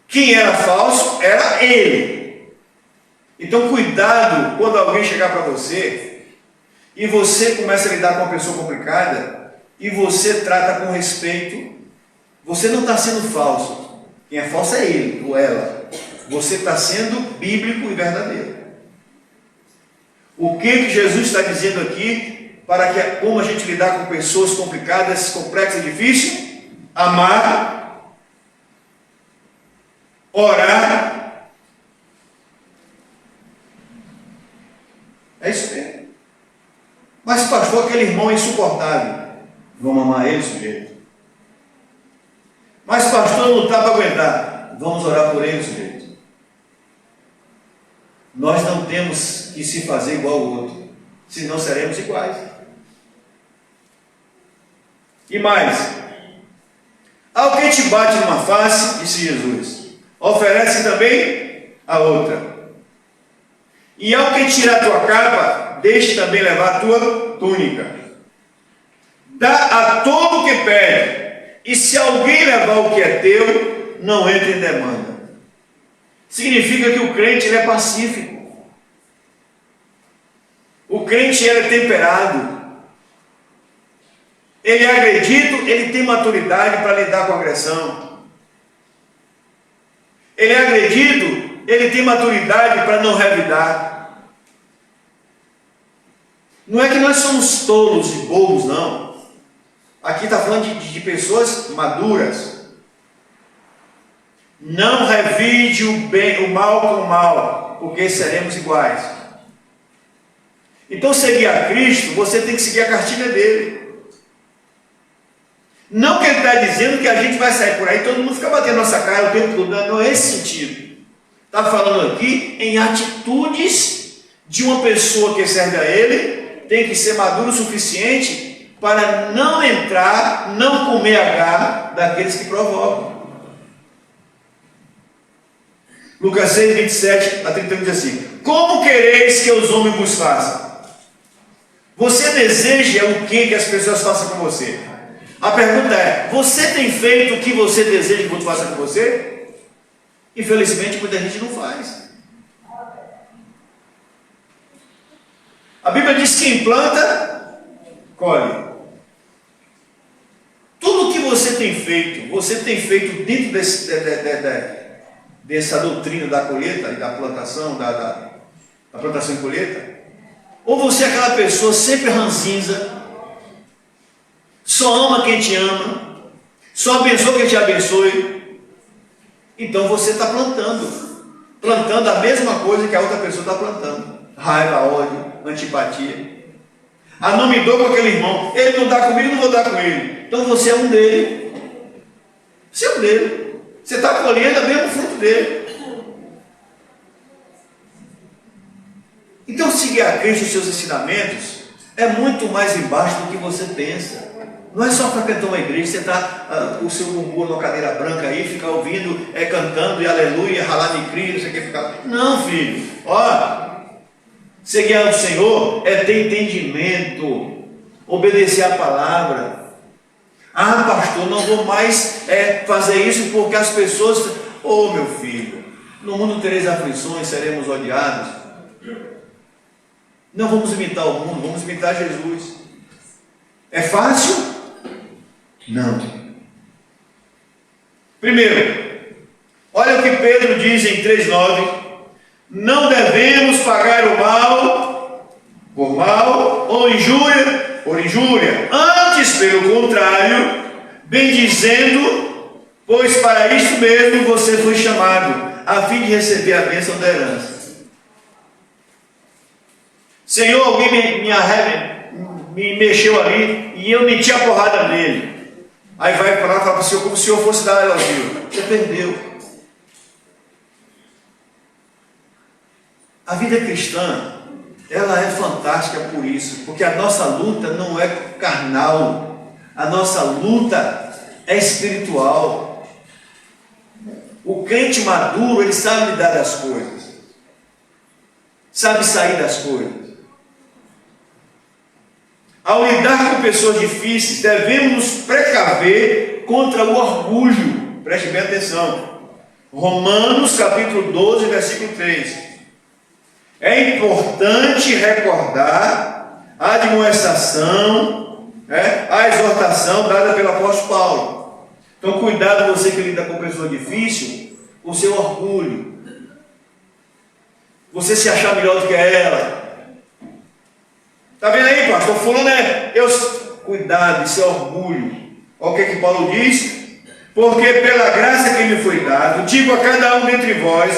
O Quem era falso era ele. Então cuidado quando alguém chegar para você e você começa a lidar com uma pessoa complicada e você trata com respeito. Você não está sendo falso. Quem é falso é ele ou ela. Você está sendo bíblico e verdadeiro. O que Jesus está dizendo aqui para que, como a gente lidar com pessoas complicadas, complexas, difíceis? Amar, orar. É isso mesmo. Mas pastor, aquele irmão é insuportável. Vamos amar ele, sujeito. Mas pastor, não está para aguentar. Vamos orar por ele, sujeito. Nós não temos que se fazer igual ao outro, senão seremos iguais. E mais, ao que te bate numa face, disse Jesus, oferece também a outra. E ao que tirar a tua capa, deixe também levar a tua túnica. Dá a todo o que pede, e se alguém levar o que é teu, não entre em demanda. Significa que o crente ele é pacífico. O crente ele é temperado. Ele é agredido, ele tem maturidade para lidar com a agressão. Ele é agredido, ele tem maturidade para não revidar. Não é que nós somos tolos e bobos, não. Aqui está falando de pessoas maduras. Não revide o mal com o mal, porque seremos iguais. Então, seguir a Cristo, você tem que seguir a cartilha dele. Não que ele está dizendo que a gente vai sair por aí, todo mundo fica batendo nossa cara o tempo todo, não é esse sentido. Está falando aqui em atitudes de uma pessoa que serve a ele, tem que ser maduro o suficiente para não entrar, não comer a garra daqueles que provocam. Lucas 6, 27 a 31 diz assim: como quereis que os homens vos façam? Você deseja o que as pessoas façam com você? A pergunta é: você tem feito o que você deseja que o outro faça com você? Infelizmente, muita gente não faz. A Bíblia diz que quem planta, colhe. Tudo o que você tem feito dentro dessa doutrina da colheita e da plantação, da plantação e colheita? Ou você é aquela pessoa sempre ranzinza, só ama quem te ama, só abençoa quem te abençoe? Então você está plantando a mesma coisa que a outra pessoa está plantando: raiva, ódio, antipatia. Ah, não me dou com aquele irmão, ele não dá comigo, não vou dar com ele. Então você é um dele. Você é um dele. Você está colhendo o mesmo fruto dele. Então, seguir a Cristo e os seus ensinamentos é muito mais embaixo do que você pensa. Não é só frequentar uma igreja, você está o seu bumbum numa cadeira branca aí, ficar ouvindo, cantando e aleluia, ralar de Cristo, você quer ficar. Não, filho. Ó, seguir ao Senhor é ter entendimento, obedecer a palavra. Ah, pastor, não vou mais fazer isso porque as pessoas. Oh, meu filho, no mundo tereis aflições, seremos odiados. Não vamos imitar o mundo, vamos imitar Jesus. É fácil? Não. Primeiro, olha o que Pedro diz em 3,9: não devemos pagar o mal por mal, ou injúria por injúria, antes, pelo contrário, bendizendo, pois para isso mesmo você foi chamado, a fim de receber a bênção da herança. Senhor, alguém me mexeu ali e eu meti a porrada nele. Aí vai para lá e fala para o Senhor como se o Senhor fosse dar elogio. Você perdeu. A vida cristã, ela é fantástica por isso, porque a nossa luta não é carnal, a nossa luta é espiritual. O crente maduro, ele sabe lidar das coisas, sabe sair das coisas. Ao lidar com pessoas difíceis, devemos nos precaver contra o orgulho. Preste bem atenção. Romanos capítulo 12, versículo 3. É importante recordar a admoestação, a exortação dada pelo apóstolo Paulo. Então, cuidado você que lida com pessoa difícil, com seu orgulho. Você se achar melhor do que ela. Está vendo aí, pastor? Fulano Cuidado, isso é orgulho. Olha o que Paulo diz. Porque pela graça que me foi dado, digo a cada um dentre vós,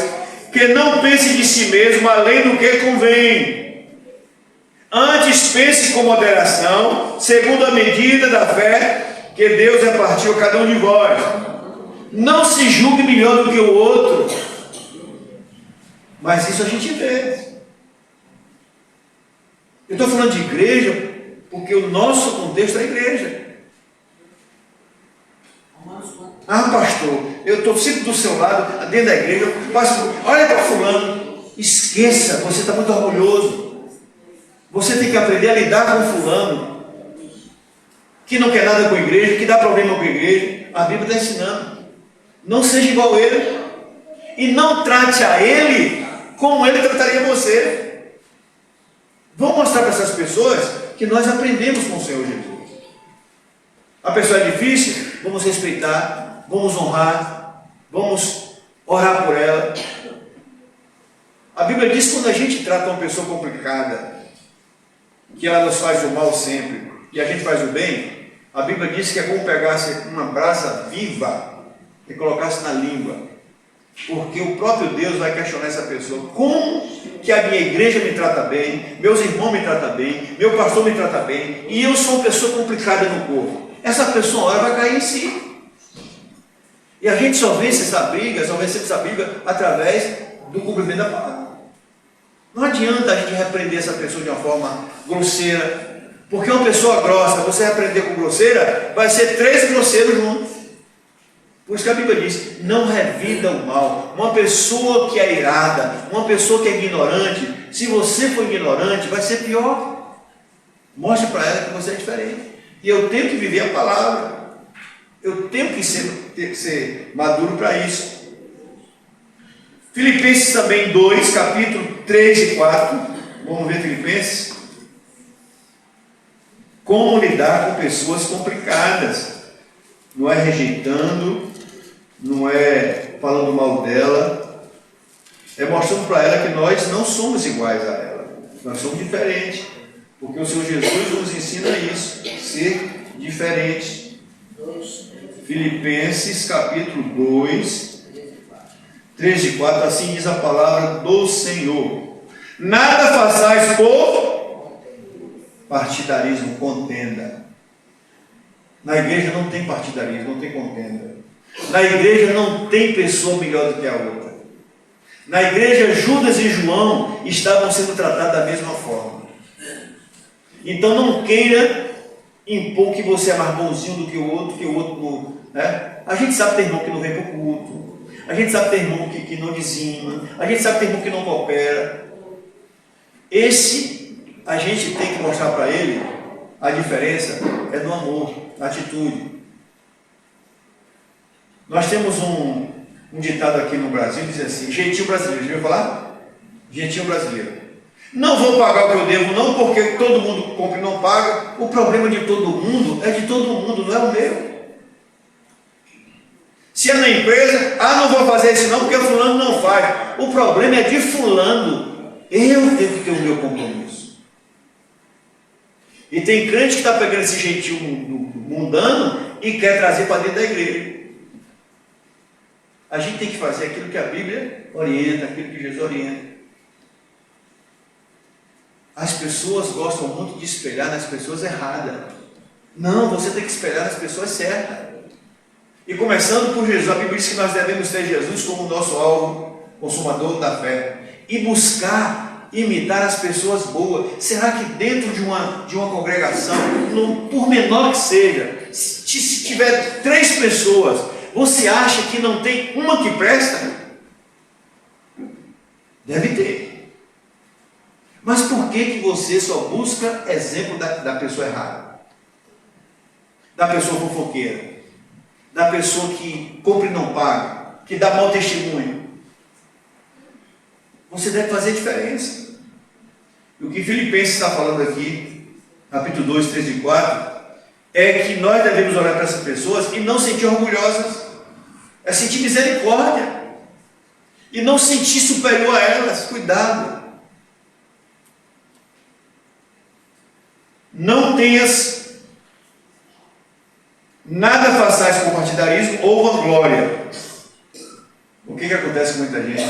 que não pense de si mesmo além do que convém. Antes pense com moderação, segundo a medida da fé que Deus repartiu a cada um de vós. Não se julgue melhor do que o outro. Mas isso a gente vê. Eu estou falando de igreja porque o nosso contexto é a igreja. Ah, pastor, eu estou sempre do seu lado, dentro da igreja. Pastor, olha para fulano. Esqueça, você está muito orgulhoso. Você tem que aprender a lidar com fulano que não quer nada com a igreja, que dá problema com a igreja. A Bíblia está ensinando. Não seja igual a ele. E não trate a ele como ele trataria você. Vamos mostrar para essas pessoas que nós aprendemos com o Senhor Jesus. A pessoa é difícil, vamos respeitar, vamos honrar, vamos orar por ela. A Bíblia diz que quando a gente trata uma pessoa complicada, que ela nos faz o mal sempre, e a gente faz o bem, a Bíblia diz que é como pegasse uma brasa viva e colocasse na língua. Porque o próprio Deus vai questionar essa pessoa. Como que a minha igreja me trata bem, meus irmãos me tratam bem, meu pastor me trata bem, e eu sou uma pessoa complicada no corpo? Essa pessoa, uma hora, vai cair em si. E a gente só vence essa briga, através do cumprimento da palavra. Não adianta a gente repreender essa pessoa de uma forma grosseira, porque uma pessoa grossa, você repreender com grosseira, vai ser 3 grosseiros juntos. Por isso que a Bíblia diz, não revida o mal. Uma pessoa que é irada, uma pessoa que é ignorante, se você for ignorante, vai ser pior. Mostre para ela que você é diferente. E eu tenho que viver a palavra. Eu tenho que ser maduro para isso. Filipenses também 2, capítulo 3 e 4. Vamos ver Filipenses. Como lidar com pessoas complicadas. Não é rejeitando, não é falando mal dela, é mostrando para ela que nós não somos iguais a ela, nós somos diferentes, porque o Senhor Jesus nos ensina isso, ser diferente. Filipenses capítulo 2, 3 e 4, assim diz a palavra do Senhor: nada façais por partidarismo, contenda. Na igreja não tem partidarismo, não tem contenda. Na igreja não tem pessoa melhor do que a outra. Na igreja, Judas e João estavam sendo tratados da mesma forma. Então não queira impor que você é mais bonzinho do que o outro não. Né? A gente sabe que tem irmão que não vem para o culto. A gente sabe que tem irmão que não dizima. A gente sabe que tem irmão que não coopera. Esse, a gente tem que mostrar para ele, a diferença é no amor, na atitude. Nós temos um ditado aqui no Brasil, diz assim, jeitinho brasileiro, já ouviu falar? Jeitinho brasileiro. Não vou pagar o que eu devo não, porque todo mundo compra e não paga. O problema de todo mundo é de todo mundo, não é o meu. Se é na empresa, não vou fazer isso não, porque o fulano não faz. O problema é de fulano. Eu tenho que ter o meu compromisso. E tem crente que está pegando esse jeitinho mundano e quer trazer para dentro da igreja. A gente tem que fazer aquilo que a Bíblia orienta, aquilo que Jesus orienta. As pessoas gostam muito de espelhar nas pessoas erradas. Não, você tem que espelhar nas pessoas certas. E começando por Jesus, a Bíblia diz que nós devemos ter Jesus como nosso alvo, consumador da fé. E buscar imitar as pessoas boas. Será que dentro de uma congregação, por menor que seja, se tiver 3 pessoas, você acha que não tem uma que presta? Deve ter. Mas por que você só busca exemplo da pessoa errada? Da pessoa fofoqueira? Da pessoa que compra e não paga? que dá mau testemunho. Você deve fazer diferença. E o que Filipenses está falando aqui, capítulo 2, 3 e 4, é que nós devemos olhar para essas pessoas e não sentir orgulhosas, é sentir misericórdia e não sentir superior a elas. Cuidado. Não tenhas nada façais com partidarismo ou vanglória. O que acontece com muita gente?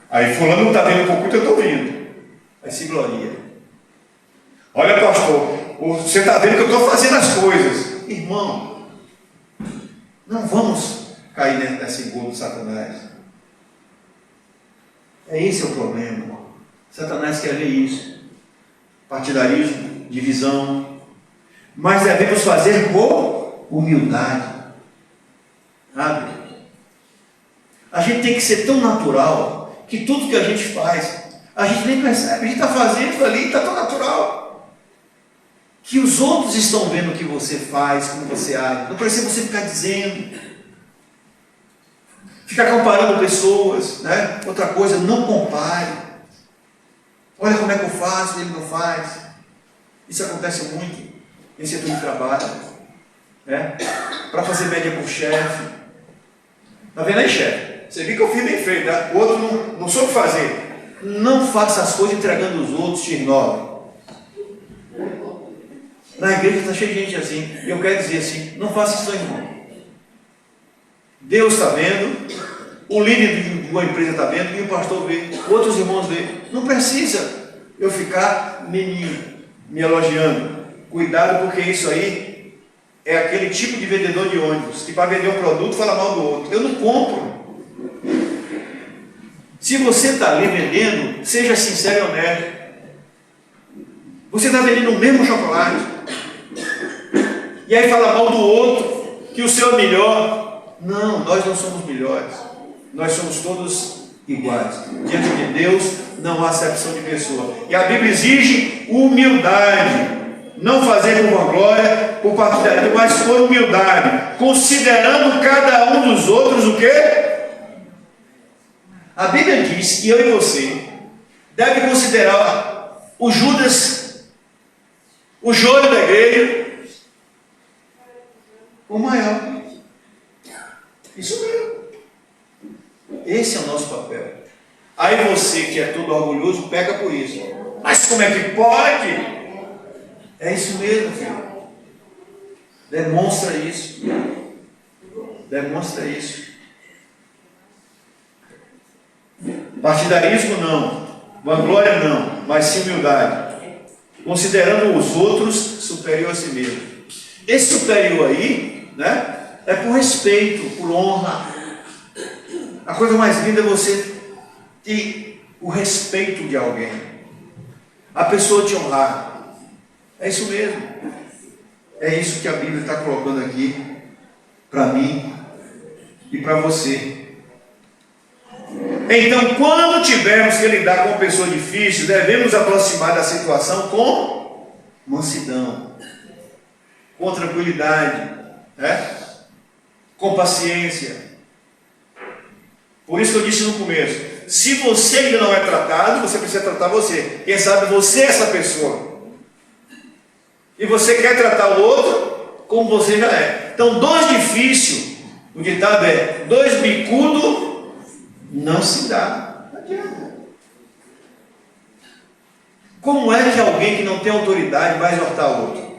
Aí fulano não está vendo o culto, eu estou vindo. Aí se gloria. Olha, pastor, você está vendo que eu estou fazendo as coisas. Irmão, não vamos cair nesse engodo de Satanás. Esse é o problema. Satanás quer ver isso. Partidarismo, divisão. Mas devemos fazer por humildade. Sabe? A gente tem que ser tão natural que tudo que a gente faz, a gente nem percebe. A gente está fazendo ali, está tão natural que os outros estão vendo o que você faz, como você age. Não precisa você ficar dizendo, ficar comparando pessoas, né? Outra coisa, não compare. Olha como é que eu faço, ele não faz. Isso acontece muito em setor de trabalho, né? Para fazer média por chefe. Está vendo aí, chefe? Você viu que eu fiz bem feito, né? O outro não soube fazer. Não faça as coisas entregando os outros, X9. Na igreja está cheio de gente assim. E eu quero dizer assim, não faça isso, irmão. Deus está vendo, o líder de uma empresa está vendo, e o pastor vê, outros irmãos vê. Não precisa eu ficar me elogiando. Cuidado, porque isso aí é aquele tipo de vendedor de ônibus, que para vender um produto fala mal do outro. Eu não compro. Se você está ali vendendo, seja sincero e honesto. Você está vendendo o mesmo chocolate, e aí fala mal do outro, que o seu é melhor. Não, nós não somos melhores. Nós somos todos iguais. Diante de Deus não há acepção de pessoa. E a Bíblia exige humildade. Não fazer por vanglória, por partidarismo, mas por humildade, considerando cada um dos outros o quê? A Bíblia diz que eu e você deve considerar o Judas, o joio da igreja, o maior. Isso mesmo. Esse é o nosso papel. Aí você que é todo orgulhoso, peca por isso. Mas como é que pode? É isso mesmo, filho. Demonstra isso. Demonstra isso. Partidarismo não. Vanglória não. Mas sim humildade. Considerando os outros superior a si mesmo. Esse superior aí, né? É por respeito, por honra. A coisa mais linda é você ter o respeito de alguém. A pessoa te honrar. É isso mesmo. É isso que a Bíblia está colocando aqui para mim e para você. Então, quando tivermos que lidar com uma pessoa difícil, devemos aproximar da situação com mansidão, com tranquilidade, né? Com paciência. Por isso que eu disse no começo, se você ainda não é tratado, você precisa tratar você. Quem sabe você é essa pessoa. E você quer tratar o outro como você já é. Então, dois difíceis, o ditado é, dois bicudos não se dá. Não adianta. Como é que alguém que não tem autoridade vai exortar o outro?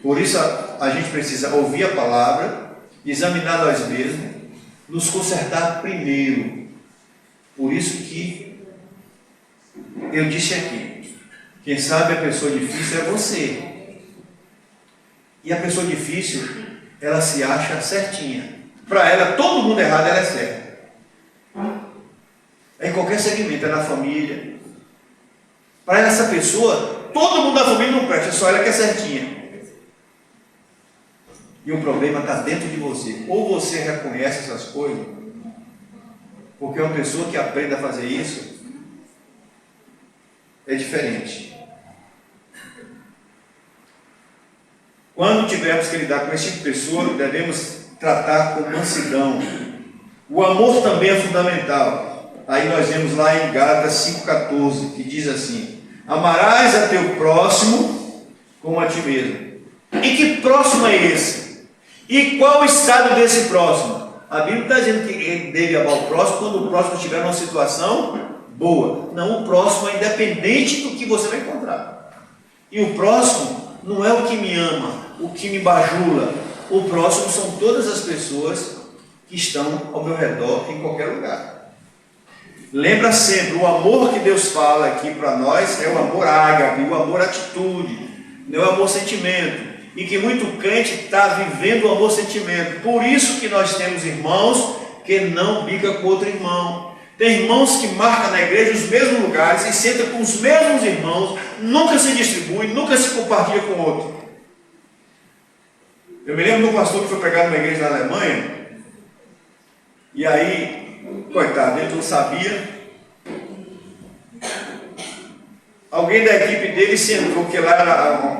Por isso a gente precisa ouvir a palavra, examinar nós mesmos, nos consertar primeiro. Por isso que eu disse aqui, quem sabe a pessoa difícil é você. E a pessoa difícil, ela se acha certinha. Para ela, todo mundo errado, ela é certa. É em qualquer segmento, é na família. Para essa pessoa, todo mundo da família não presta, só ela que é certinha. E o problema está dentro de você. Ou você reconhece essas coisas, porque uma pessoa que aprende a fazer isso é diferente. Quando tivermos que lidar com esse tipo de pessoa, devemos tratar com mansidão. O amor também é fundamental. Aí nós vemos lá em Gálatas 5,14, que diz assim: amarás a teu próximo como a ti mesmo. E que próximo é esse? E qual o estado desse próximo? A Bíblia está dizendo que ele deve amar o próximo quando o próximo estiver numa situação boa. Não, o próximo é independente do que você vai encontrar. E o próximo não é o que me ama, o que me bajula. O próximo são todas as pessoas que estão ao meu redor, em qualquer lugar. Lembra sempre, o amor que Deus fala aqui para nós é o amor ágape, o amor atitude, não é o amor sentimento. E que muito crente está vivendo o amor sentimento. Por isso que nós temos irmãos que não brigam com outro irmão. Tem irmãos que marcam na igreja os mesmos lugares e sentam com os mesmos irmãos, nunca se distribui, nunca se compartilha com outro. Eu me lembro de um pastor que foi pregado numa igreja na Alemanha, e aí, coitado, ele não sabia. Alguém da equipe dele sentou, porque lá era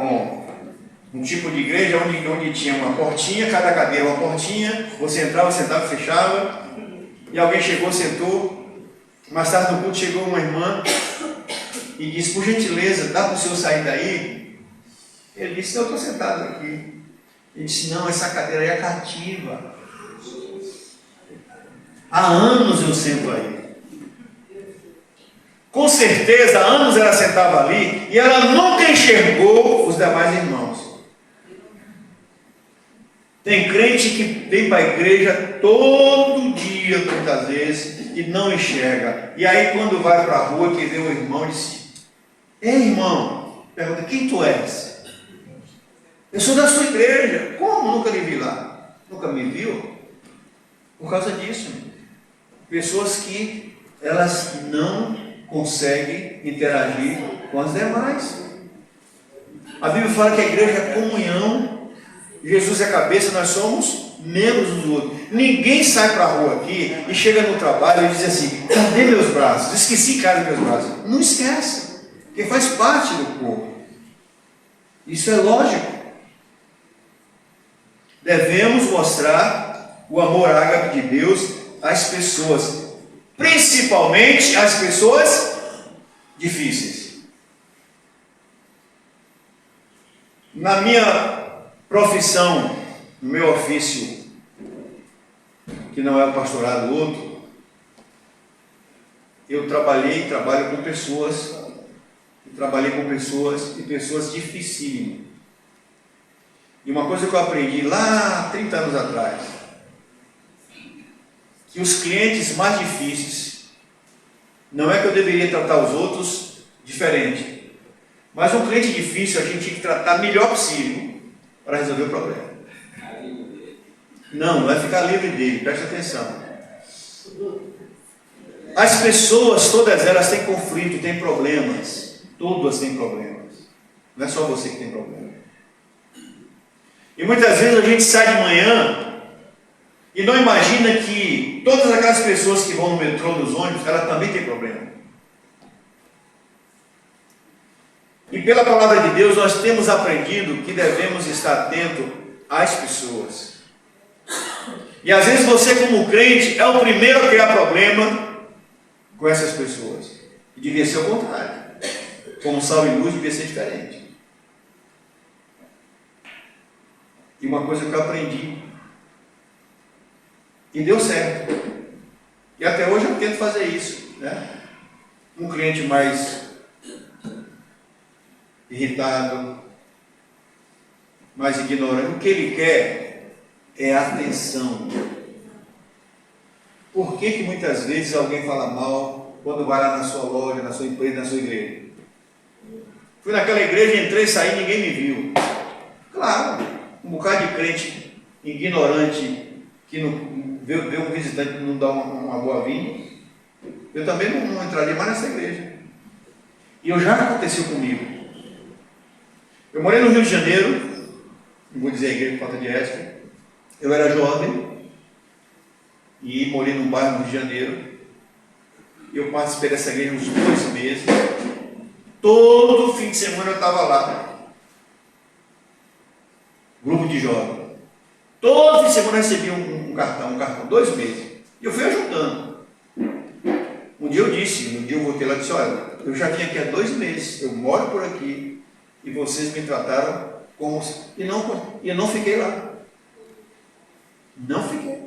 um tipo de igreja onde tinha uma portinha, cada cadeira uma portinha, você entrava, sentava, fechava, e alguém chegou, sentou. Mais tarde no culto chegou uma irmã e disse: por gentileza, dá para o senhor sair daí? Ele disse: eu estou sentado aqui. Ele disse: não, essa cadeira aí é cativa. Há anos eu sento aí. Com certeza, há anos ela sentava ali e ela nunca enxergou os demais irmãos. Tem crente que vem para a igreja todo dia, muitas vezes, e não enxerga. E aí quando vai para a rua, que vê o irmão, diz: ei, irmão, pergunta: quem tu és? Eu sou da sua igreja. Como? Nunca lhe vi lá. Nunca me viu? Por causa disso. Pessoas que elas não conseguem interagir com as demais. A Bíblia fala que a igreja é comunhão. Jesus é a cabeça, nós somos membros dos outros. Ninguém sai para a rua aqui e chega no trabalho e diz assim: cadê meus braços? Esqueci, cara, meus braços. Não esquece, porque faz parte do corpo. Isso é lógico. Devemos mostrar o amor ágape de Deus às pessoas, principalmente às pessoas difíceis. Na minha profissão, no meu ofício, que não é o pastorado outro, eu trabalho com pessoas, e pessoas dificílimas. E uma coisa que eu aprendi lá 30 anos atrás, que os clientes mais difíceis, não é que eu deveria tratar os outros diferente, mas um cliente difícil a gente tem que tratar o melhor possível para resolver o problema. Não é ficar livre dele, preste atenção. As pessoas, todas elas têm conflito, têm problemas, todas têm problemas, não é só você que tem problema. E muitas vezes a gente sai de manhã e não imagina que todas aquelas pessoas que vão no metrô, nos ônibus, elas também têm problema. E pela palavra de Deus nós temos aprendido que devemos estar atentos às pessoas. E às vezes você, como crente, é o primeiro a criar problema com essas pessoas. E devia ser o contrário. Como sal e luz devia ser diferente. E uma coisa que eu aprendi, e deu certo, e até hoje eu tento fazer isso, né? Um cliente mais irritado, mais ignorante, o que ele quer é atenção. Por que muitas vezes alguém fala mal quando vai lá na sua loja, na sua empresa, na sua igreja? Fui naquela igreja, entrei, saí, ninguém me viu. Claro, um bocado de crente ignorante que não vê um visitante que não dá uma boa-vinda. Eu também não entraria mais nessa igreja. E já aconteceu comigo. Eu morei no Rio de Janeiro, não vou dizer a igreja por falta de ética. Eu era jovem e morei num bairro no Rio de Janeiro. Eu participei dessa igreja uns 2 meses. Todo fim de semana eu estava lá. Grupo de jovens. Todo fim de semana eu recebia um cartão, 2 meses. E eu fui ajudando. Um dia eu voltei lá e disse, olha, eu já vim aqui há 2 meses, eu moro por aqui, e vocês me trataram como... E eu não fiquei lá. Não fiquei.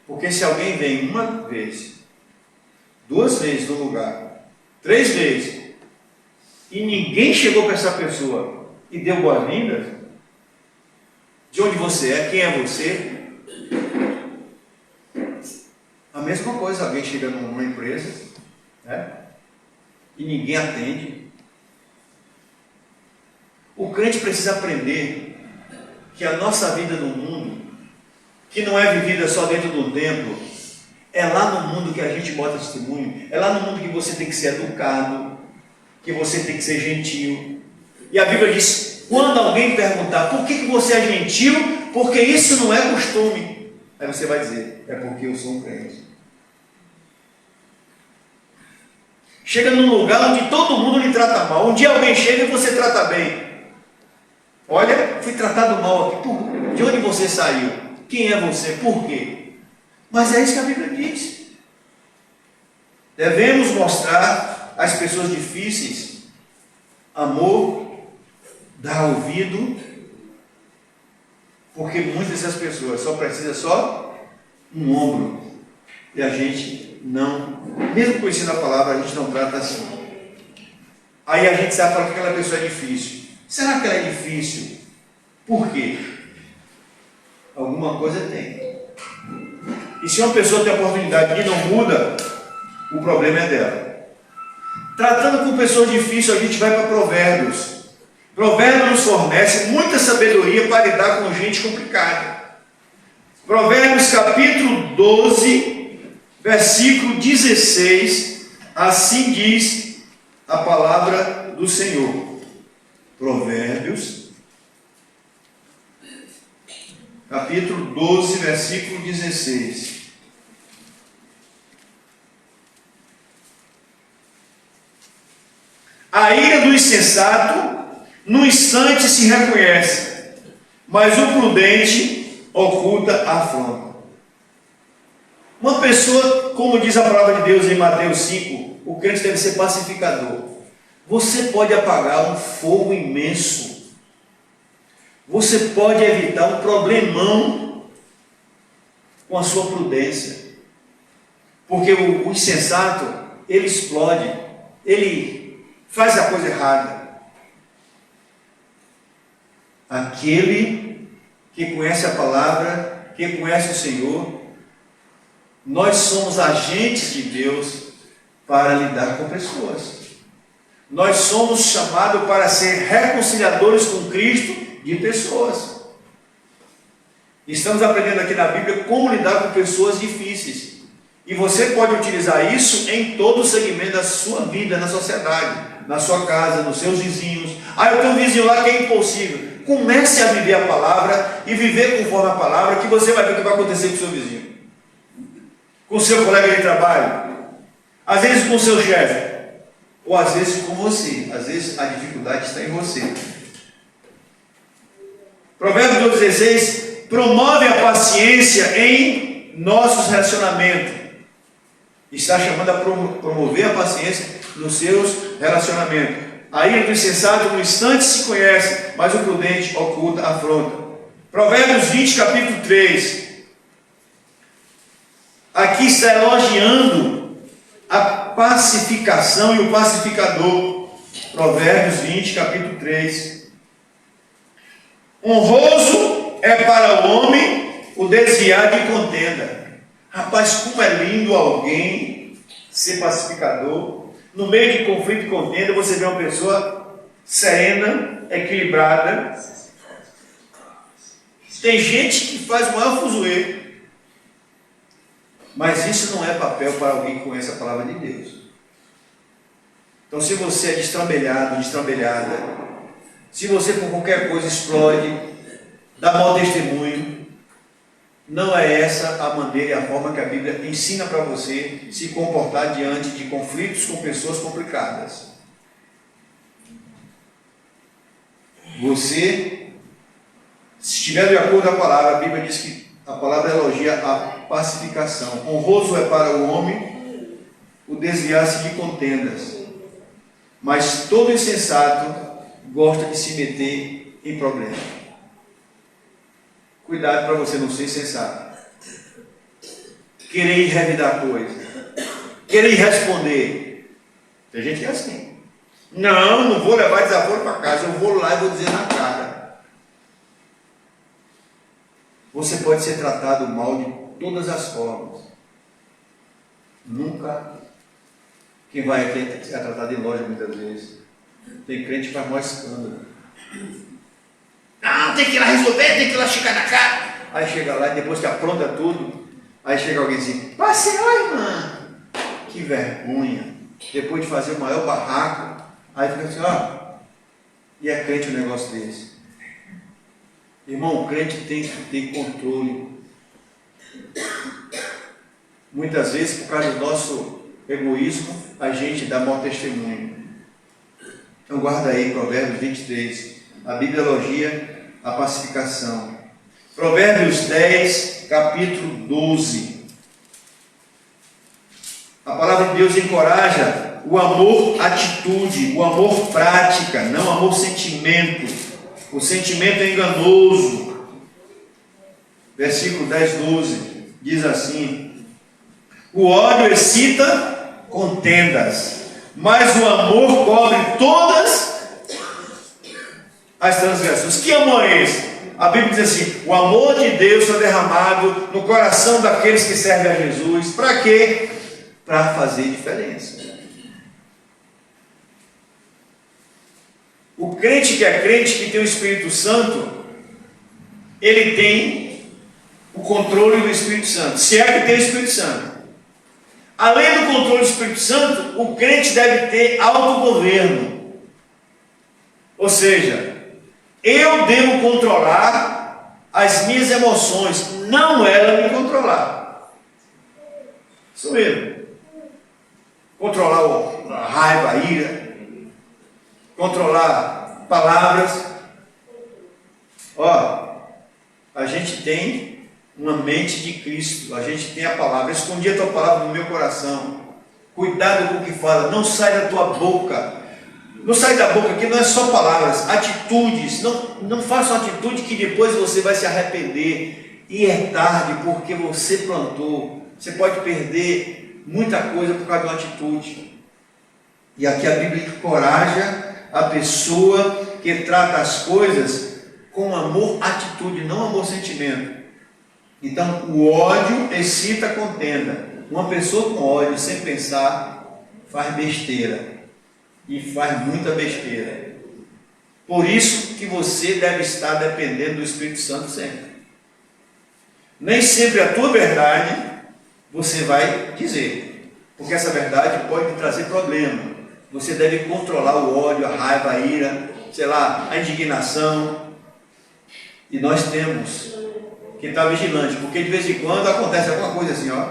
Porque se alguém vem 1 vez, 2 vezes no lugar, 3 vezes, e ninguém chegou para essa pessoa e deu boas-vindas, de onde você é, quem é você? A mesma coisa, alguém chega numa empresa, né, e ninguém atende. O crente precisa aprender que a nossa vida no mundo, que não é vivida só dentro do templo, é lá no mundo que a gente bota testemunho, é lá no mundo que você tem que ser educado, que você tem que ser gentil. E a Bíblia diz, quando alguém perguntar, por que você é gentil? Porque isso não é costume. Aí você vai dizer, é porque eu sou um crente. Chega num lugar onde todo mundo lhe trata mal. Um dia alguém chega e você trata bem. Olha, fui tratado mal aqui. De onde você saiu? Quem é você? Por quê? Mas é isso que a Bíblia diz. Devemos mostrar às pessoas difíceis amor, dar ouvido, porque muitas dessas pessoas só precisam um ombro. E a gente não, mesmo conhecendo a palavra, a gente não trata assim. Aí a gente sabe que aquela pessoa é difícil. Será que ela é difícil? Por quê? Alguma coisa tem. E se uma pessoa tem a oportunidade e não muda, o problema é dela. Tratando com pessoas difíceis, a gente vai para Provérbios. Provérbios nos fornece muita sabedoria para lidar com gente complicada. Provérbios capítulo 12, versículo 16, assim diz a palavra do Senhor. Provérbios, capítulo 12, versículo 16. A ira do insensato, no instante se reconhece, mas o prudente oculta a afronta. Uma pessoa, como diz a palavra de Deus em Mateus 5, o crente deve ser pacificador. Você pode apagar um fogo imenso. Você pode evitar um problemão com a sua prudência. Porque o insensato, ele explode, ele faz a coisa errada. Aquele que conhece a palavra, que conhece o Senhor, nós somos agentes de Deus para lidar com pessoas. Nós somos chamados para ser reconciliadores com Cristo de pessoas. Estamos aprendendo aqui na Bíblia como lidar com pessoas difíceis. E você pode utilizar isso em todo o segmento da sua vida, na sociedade, na sua casa, nos seus vizinhos. Eu tenho um vizinho lá que é impossível. Comece a viver a palavra e viver conforme a palavra, que você vai ver o que vai acontecer com o seu vizinho, com o seu colega de trabalho, às vezes com o seu chefe, ou às vezes com você. Às vezes a dificuldade está em você. Provérbios 12,16 promove a paciência em nossos relacionamentos. Está chamando a promover a paciência nos seus relacionamentos. A ira do insensato no instante se conhece, mas o prudente oculta a afronta. Provérbios 20, capítulo 3. Aqui está elogiando a pacificação e o pacificador. Provérbios 20, capítulo 3. Honroso é para o homem o desviar de contenda. Rapaz, como é lindo alguém ser pacificador. No meio de conflito e contenda, você vê uma pessoa serena, equilibrada. Tem gente que faz o maior fuzuê. Mas isso não é papel para alguém que conhece a palavra de Deus. Então, se você é destrambelhado, destrambelhada, se você por qualquer coisa explode, dá mau testemunho, não é essa a maneira e a forma que a Bíblia ensina para você se comportar diante de conflitos com pessoas complicadas. Você Se estiver de acordo com a palavra, a Bíblia diz que a palavra elogia a pacificação. Honroso é para o homem o desviar-se de contendas, mas todo insensato gosta de se meter em problemas. Cuidado para você não ser insensato. Querer revidar coisas, querer responder. Tem gente que é assim. Não vou levar desaforo para casa, eu vou lá e vou dizer na cara. Você pode ser tratado mal de todas as formas. Nunca. Quem vai aqui é tratado em loja muitas vezes. Tem crente que faz mais escândalo. Não, tem que ir lá resolver, tem que ir lá chegar na cara. Aí chega lá e depois que apronta tudo, aí chega alguém assim, passeou, irmã. Que vergonha. Depois de fazer o maior barraco, aí fica assim, ó. E é crente um negócio desse. Irmão, o crente tem que ter controle. Muitas vezes, por causa do nosso egoísmo, a gente dá mau testemunho. Então guarda aí, Provérbios 23. A Bíblia elogia a pacificação. Provérbios 10, capítulo 12. A palavra de Deus encoraja o amor atitude, o amor prática, não o amor sentimento. O sentimento é enganoso. Versículo 10, 12 diz assim: o ódio excita contendas, mas o amor cobre todas as transgressões. Que amor é esse? A Bíblia diz assim: o amor de Deus foi derramado no coração daqueles que servem a Jesus. Para quê? Para fazer diferença. O crente que é crente, que tem o Espírito Santo, ele tem o controle do Espírito Santo, se é que tem o Espírito Santo. Além do controle do Espírito Santo, o crente deve ter autogoverno. Ou seja, eu devo controlar as minhas emoções, não ela me controlar. Isso mesmo. Controlar a raiva, a ira, controlar palavras. Ó, a gente tem uma mente de Cristo, a gente tem a palavra. Escondi a tua palavra no meu coração. Cuidado com o que fala, não sai da tua boca. Não sai da boca aqui, não é só palavras, atitudes. Não faça uma atitude que depois você vai se arrepender. E é tarde, porque você plantou. Você pode perder muita coisa por causa de uma atitude. E aqui a Bíblia encoraja a pessoa que trata as coisas com amor, atitude, não amor, sentimento. Então, o ódio excita a contenda. Uma pessoa com ódio, sem pensar, faz besteira. E faz muita besteira. Por isso que você deve estar dependendo do Espírito Santo sempre. Nem sempre a tua verdade você vai dizer, porque essa verdade pode trazer problema. Você deve controlar o ódio, a raiva, a ira, sei lá, a indignação. E nós temos que estar vigilante, porque de vez em quando acontece alguma coisa assim, ó.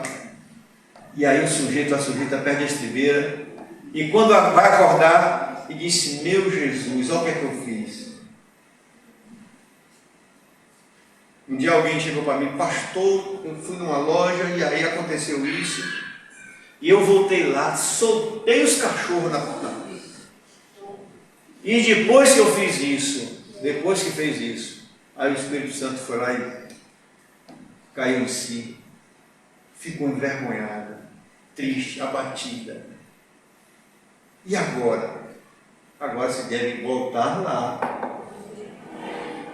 E aí o sujeito, a sujeita perde a estribeira. E quando vai acordar e disse: meu Jesus, olha o que é que eu fiz. Um dia alguém chegou para mim: pastor, eu fui numa loja e aí aconteceu isso. E eu voltei lá, soltei os cachorros na porta. E depois que eu fiz isso, depois que fez isso, aí o Espírito Santo foi lá e caiu em si. Ficou envergonhada, triste, abatida. E agora? Agora você deve voltar lá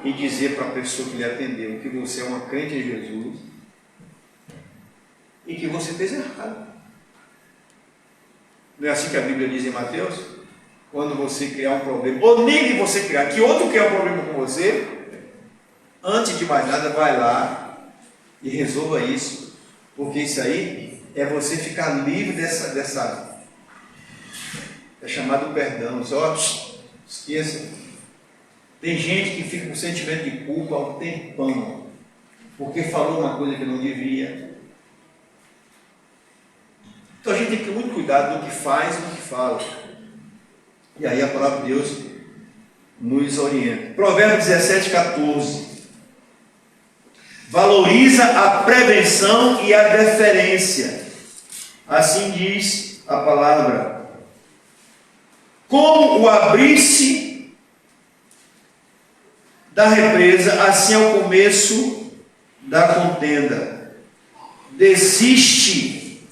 e dizer para a pessoa que lhe atendeu que você é uma crente em Jesus e que você fez errado. Não é assim que a Bíblia diz em Mateus? Quando você criar um problema, ou nem que você criar, que outro criar um problema com você, antes de mais nada, vai lá e resolva isso, porque isso aí é você ficar livre dessa é chamado perdão. Só esqueça. Tem gente que fica com sentimento de culpa há um tempão, porque falou uma coisa que não devia. Então a gente tem que ter muito cuidado do que faz e do que fala. E aí a palavra de Deus nos orienta. Provérbios 17, 14. valoriza a prevenção e a deferência. Assim diz a palavra. Como o abrir-se da represa, assim é o começo da contenda. Desiste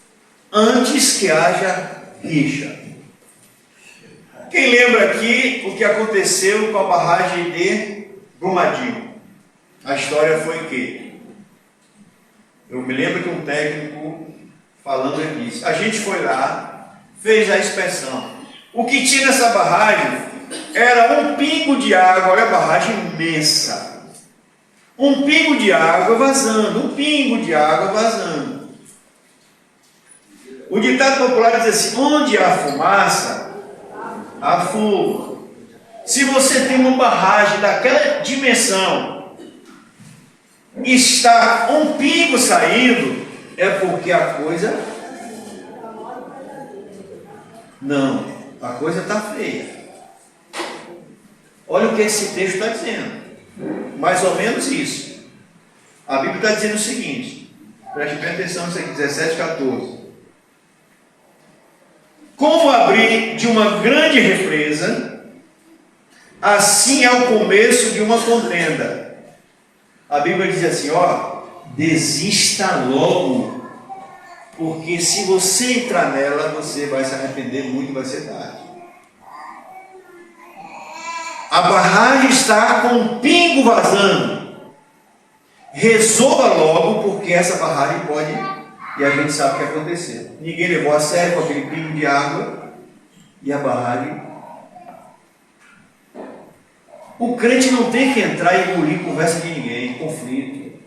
antes que haja rixa. Quem lembra aqui o que aconteceu com a barragem de Brumadinho? A história foi que eu me lembro que um técnico falando disso. A gente foi lá, fez a inspeção. O que tinha nessa barragem era um pingo de água, olha a barragem imensa. Um pingo de água vazando, um pingo de água vazando. O ditado popular diz assim: onde há fumaça, há fogo. Se você tem uma barragem daquela dimensão e está um pingo saindo, é porque a coisa... Não, a coisa está feia. Olha o que esse texto está dizendo. Mais ou menos isso. A Bíblia está dizendo o seguinte, preste bem atenção nisso aqui, 17, 14. Como abrir de uma grande represa, assim é o começo de uma contenda. A Bíblia diz assim, ó, desista logo, porque se você entrar nela, você vai se arrepender muito, vai ser tarde. A barragem está com um pingo vazando. Resolva logo, porque essa barragem pode... E a gente sabe o que aconteceu. Ninguém levou a sério com aquele pingo de água. E a barragem... O crente não tem que entrar e engolir conversa de ninguém, conflito.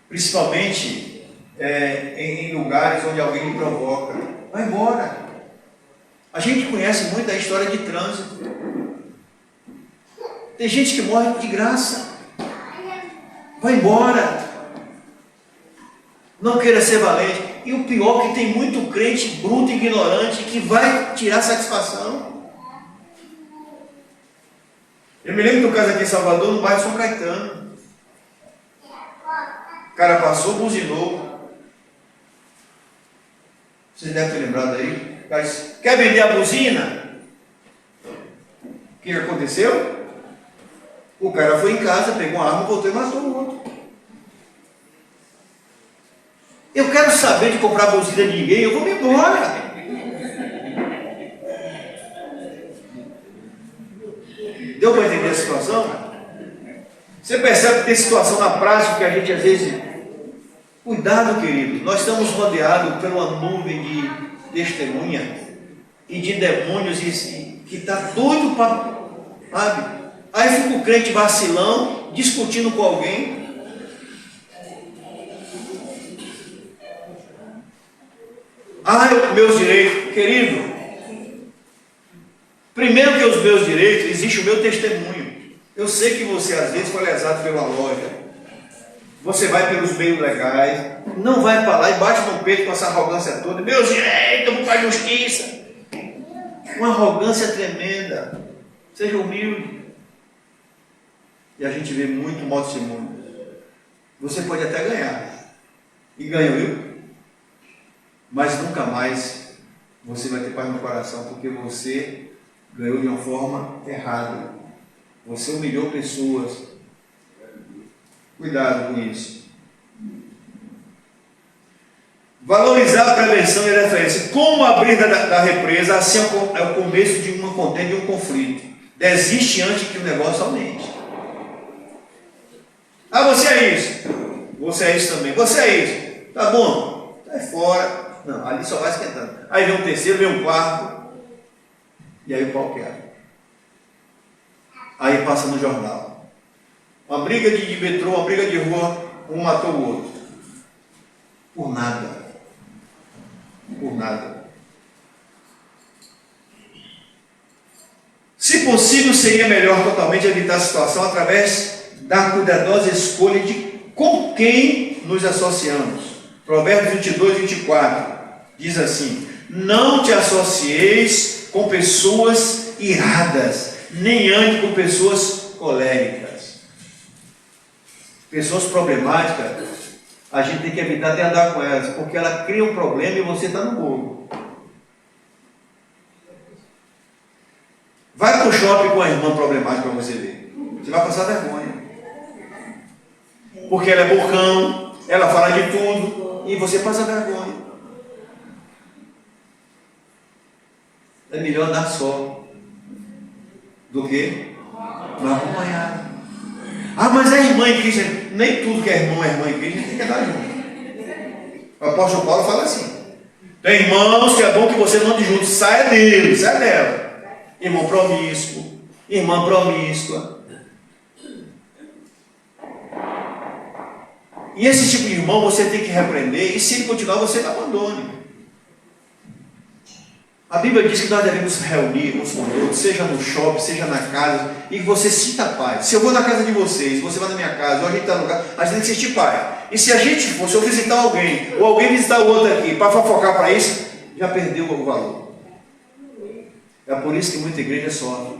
Principalmente em lugares onde alguém lhe provoca. Vai embora. A gente conhece muito a história de trânsito. Tem gente que morre de graça. Vai embora. Não queira ser valente. E o pior é que tem muito crente bruto e ignorante que vai tirar satisfação. Eu me lembro do caso aqui em Salvador, no bairro São Caetano. O cara passou, buzinou. Vocês devem ter lembrado aí. O cara disse, quer vender a buzina? O que aconteceu? O cara foi em casa, pegou uma arma, voltou e matou o outro. Eu quero saber de comprar buzina de ninguém, eu vou me embora. Deu para entender a situação? Você percebe que tem situação na prática que a gente às vezes... Cuidado, querido, nós estamos rodeados por uma nuvem de testemunha e de demônios que está doido para... Sabe? Aí fica o crente vacilão, discutindo com alguém. Meus direitos. Querido, primeiro que os meus direitos, existe o meu testemunho. Eu sei que você às vezes foi lesado pela loja. Você vai pelos meios legais. Não vai para lá e bate no peito com essa arrogância toda. Meus direitos, eu vou para a justiça. Uma arrogância tremenda. Seja humilde. E a gente vê muito mau testemunho. Você pode até ganhar. E ganhou, viu? Mas nunca mais você vai ter paz no coração, porque você ganhou de uma forma errada. Você humilhou pessoas. Cuidado com isso. Valorizar a prevenção e a referência. Como abrir da represa, assim é o começo de uma contenda, de um conflito. Desiste antes que o negócio aumente. Você é isso. Você é isso também. Você é isso. Tá bom. Sai fora. Não, ali só vai esquentando. Aí vem um terceiro, vem um quarto. E aí o pau quebra. Aí passa no jornal. Uma briga de metrô, uma briga de rua, um matou o outro. Por nada. Por nada. Se possível, seria melhor totalmente evitar a situação através da cuidadosa escolha de com quem nos associamos. Provérbios 22, 24 diz assim: não te associeis com pessoas iradas, nem ande com pessoas coléricas.
Pessoas problemáticas, a gente tem que evitar de andar com elas, porque ela cria um problema e você está no bolo. Vai para o shopping com a irmã problemática para você ver. Você vai passar vergonha. Porque ela é bocão, ela fala de tudo, e você passa vergonha. É melhor andar só do que não acompanhar. Ah, mas é irmã em Cristo. Nem tudo que é irmão em Cristo, a gente tem que andar junto. O apóstolo Paulo fala assim: tem irmãos que é bom que você não ande junto, saia dele, saia dela. Irmão promíscuo, irmã promíscua. E esse tipo de irmão você tem que repreender, e se ele continuar, você não abandone. A Bíblia diz que nós devemos reunir uns com os outros, seja no shopping, seja na casa, e que você sinta paz. Se eu vou na casa de vocês, você vai na minha casa, ou a gente está no lugar, a gente tem que sentir paz. E se a gente for, se eu visitar alguém, ou alguém visitar o outro aqui, para fofocar para isso, já perdeu o valor. É por isso que muita igreja sofre.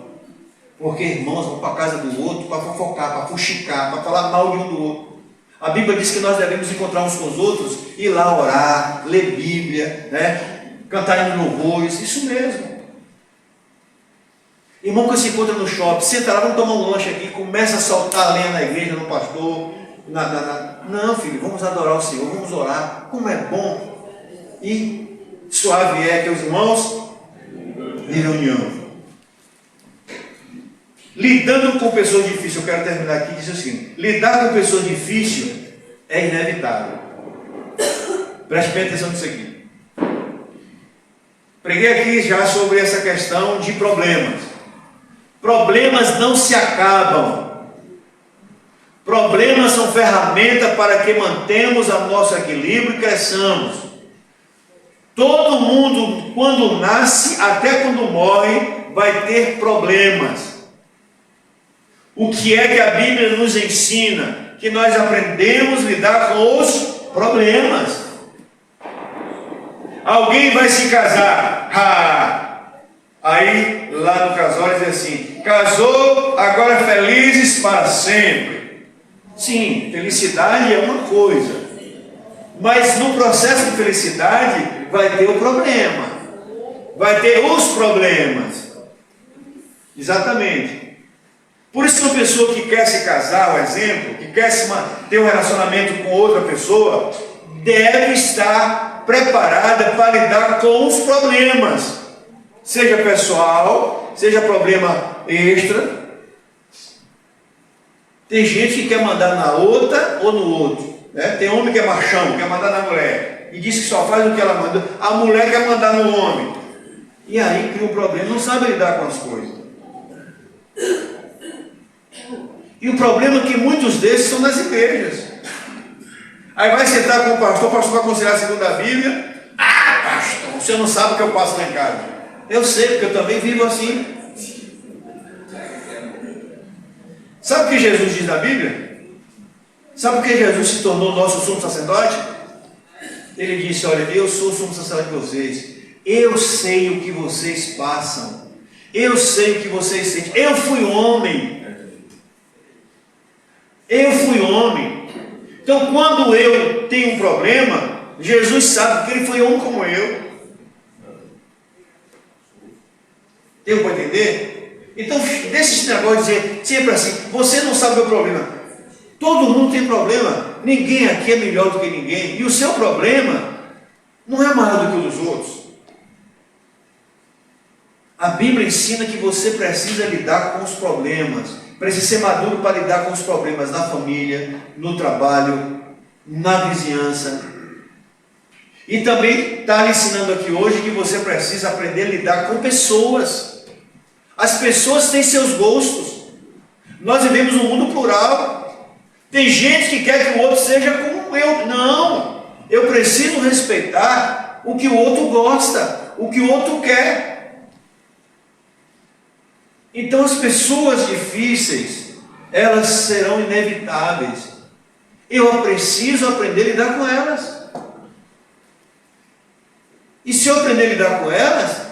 Porque irmãos vão para a casa do outro para fofocar, para fuxicar, para falar mal de um do outro. A Bíblia diz que nós devemos encontrar uns com os outros, ir lá orar, ler Bíblia, né? Cantar em louvores, isso mesmo. Irmão que se encontra no shopping, senta lá, vamos tomar um lanche aqui, começa a soltar a lenha na igreja, no pastor. Não, filho, vamos adorar o Senhor, vamos orar. Como é bom e suave é que os irmãos de reunião. Lidando com pessoas difíceis, eu quero terminar aqui, diz assim: lidar com pessoas difíceis é inevitável. Preste bem atenção nisso aqui. Preguei aqui já sobre essa questão de problemas. Problemas não se acabam. Problemas são ferramenta para que mantemos o nosso equilíbrio e cresçamos. Todo mundo, quando nasce, até quando morre, vai ter problemas. O que é que a Bíblia nos ensina? Que nós aprendemos a lidar com os problemas. Alguém vai se casar. Aí, lá no casório diz assim: casou, agora felizes para sempre. Sim, felicidade é uma coisa. Mas no processo de felicidade vai ter o problema. Vai ter os problemas. Exatamente. Por isso que uma pessoa que quer se casar, um exemplo, que quer ter um relacionamento com outra pessoa, deve estar preparada para lidar com os problemas, seja pessoal, seja problema extra. Tem gente que quer mandar na outra ou no outro, né? Tem homem que é machão, quer mandar na mulher, e diz que só faz o que ela manda. A mulher quer mandar no homem, e aí cria um problema, não sabe lidar com as coisas. E o problema é que muitos desses são nas igrejas. Aí vai sentar com o pastor vai aconselhar segundo a Bíblia. Ah, pastor, você não sabe o que eu passo lá em casa. Eu sei, porque eu também vivo assim. Sabe o que Jesus diz na Bíblia? Sabe por que Jesus se tornou nosso sumo sacerdote? Ele disse: olha, eu sou o sumo sacerdote de vocês. Eu sei o que vocês passam. Eu sei o que vocês sentem. Eu fui homem. Eu fui homem. Então, quando eu tenho um problema, Jesus sabe que ele foi homem como eu. Deu para entender? Então, deixa esse negócio de dizer sempre assim: você não sabe o meu problema. Todo mundo tem problema. Ninguém aqui é melhor do que ninguém. E o seu problema não é maior do que o dos outros. A Bíblia ensina que você precisa lidar com os problemas. Precisa ser maduro para lidar com os problemas na família, no trabalho, na vizinhança. E também está lhe ensinando aqui hoje que você precisa aprender a lidar com pessoas. As pessoas têm seus gostos. Nós vivemos um mundo plural. Tem gente que quer que o outro seja como eu. Não. Eu preciso respeitar o que o outro gosta, o que o outro quer. Então as pessoas difíceis, elas serão inevitáveis. Eu preciso aprender a lidar com elas. E se eu aprender a lidar com elas,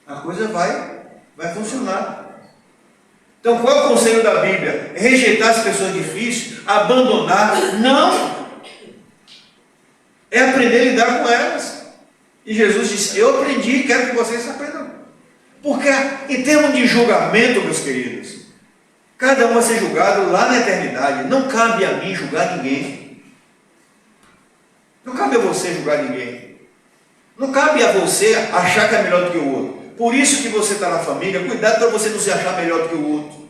a coisa vai funcionar. Então qual é o conselho da Bíblia? É rejeitar as pessoas difíceis, abandonar? Não! É aprender a lidar com elas. E Jesus disse, eu aprendi e quero que vocês aprendam. Porque em termos de julgamento, meus queridos, cada um vai ser julgado lá na eternidade. Não cabe a mim julgar ninguém. Não cabe a você julgar ninguém. Não cabe a você achar que é melhor do que o outro. Por isso que você está na família, cuidado para você não se achar melhor do que o outro.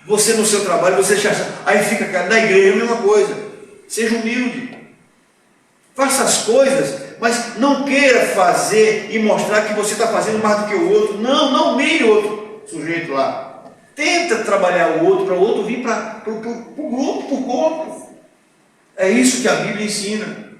Você no seu trabalho, você se acha... Aí fica, cara, na igreja a mesma coisa. Seja humilde. Faça as coisas, mas não queira fazer e mostrar que você está fazendo mais do que o outro. Não humilhe o outro sujeito lá. Tenta trabalhar o outro, para o outro vir para o grupo, para o corpo. É isso que a Bíblia ensina.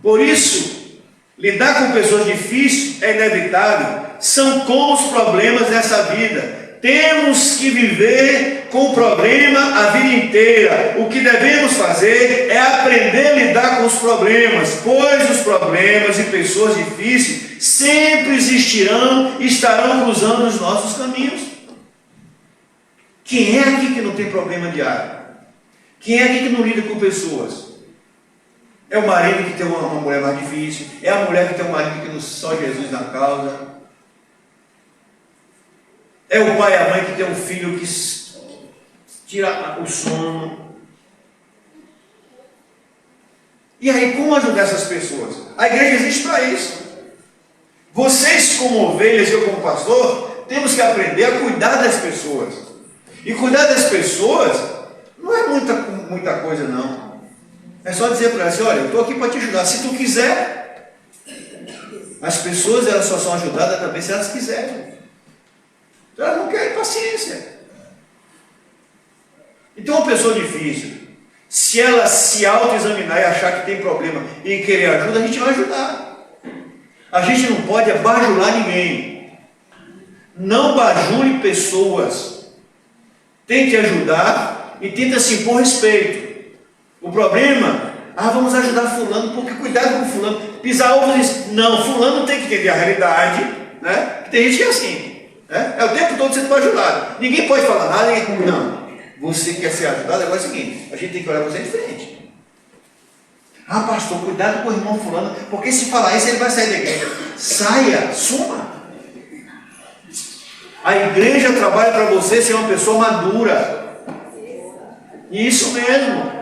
Por isso, lidar com pessoas difíceis é inevitável. São como os problemas dessa vida. Temos que viver com o problema a vida inteira. O que devemos fazer é aprender a lidar com os problemas, pois os problemas e pessoas difíceis sempre existirão e estarão cruzando os nossos caminhos. Quem é aqui que não tem problema diário? Quem é aqui que não lida com pessoas? É o marido que tem uma mulher mais difícil, é a mulher que tem um marido que não só Jesus na causa. É o pai e a mãe que tem um filho que tira o sono. E aí, como ajudar essas pessoas? A igreja existe para isso. Vocês, como ovelhas e eu, como pastor, temos que aprender a cuidar das pessoas. E cuidar das pessoas não é muita coisa, não. É só dizer para elas assim, olha, eu estou aqui para te ajudar. Se tu quiser, as pessoas elas só são ajudadas também se elas quiserem. Elas não querem paciência. Então, uma pessoa difícil, se ela se autoexaminar e achar que tem problema e querer ajuda, a gente vai ajudar. A gente não pode bajular ninguém. Não bajule pessoas. Tente ajudar e tenta se impor respeito. O problema, vamos ajudar fulano, porque cuidado com fulano. Pisar ovo diz, não, fulano tem que entender a realidade, né? Tem gente que é assim. É o tempo todo sendo bajulado. Ninguém pode falar nada, não. Você quer ser ajudado, agora é o seguinte, a gente tem que olhar você de frente. Pastor, cuidado com o irmão fulano, porque se falar isso ele vai sair da igreja. Saia, suma. A igreja trabalha para você ser uma pessoa madura. Isso mesmo.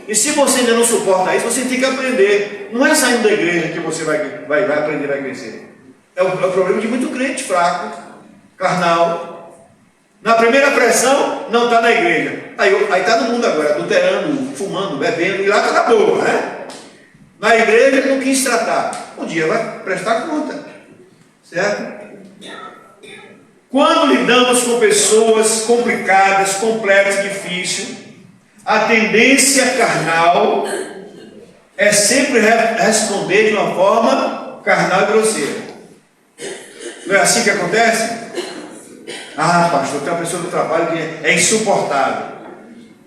E se você ainda não suporta isso, você tem que aprender. Não é saindo da igreja que você vai aprender, vai crescer. É o problema de muito crente fraco, carnal. Na primeira pressão, não está na igreja. Aí está no mundo agora, adulterando, fumando, bebendo, e lá está na boa, né? Na igreja ele não quis tratar. Um dia vai prestar conta. Certo? Quando lidamos com pessoas complicadas, complexas, difíceis, a tendência carnal é sempre responder de uma forma carnal e grosseira. Não é assim que acontece? Pastor, tem uma pessoa do trabalho que é insuportável.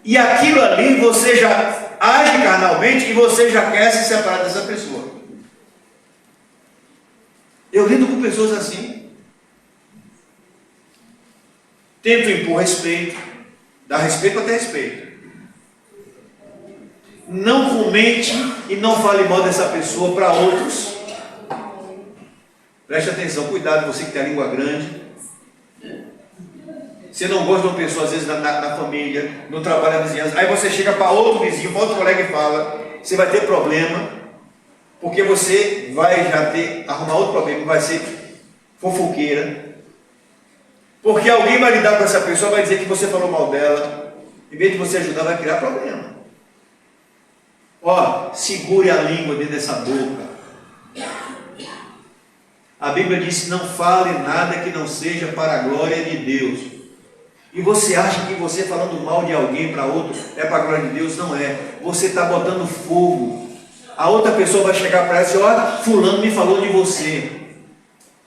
E aquilo ali você já age carnalmente e você já quer se separar dessa pessoa. Eu lido com pessoas assim. Tento impor respeito, dar respeito para ter respeito. Não comente e não fale mal dessa pessoa para outros. Preste atenção, cuidado, você que tem a língua grande. Você não gosta de uma pessoa, às vezes, na família, no trabalho, na vizinhança. Aí você chega para outro vizinho, para outro colega e fala. Você vai ter problema, porque você vai já arrumar outro problema, vai ser fofoqueira. Porque alguém vai lidar com essa pessoa, vai dizer que você falou mal dela. Em vez de você ajudar, vai criar problema. Segure a língua dentro dessa boca. A Bíblia diz, não fale nada que não seja para a glória de Deus. E você acha que você falando mal de alguém para outro é para a glória de Deus? Não é. Você está botando fogo. A outra pessoa vai chegar para ela e dizer, fulano me falou de você.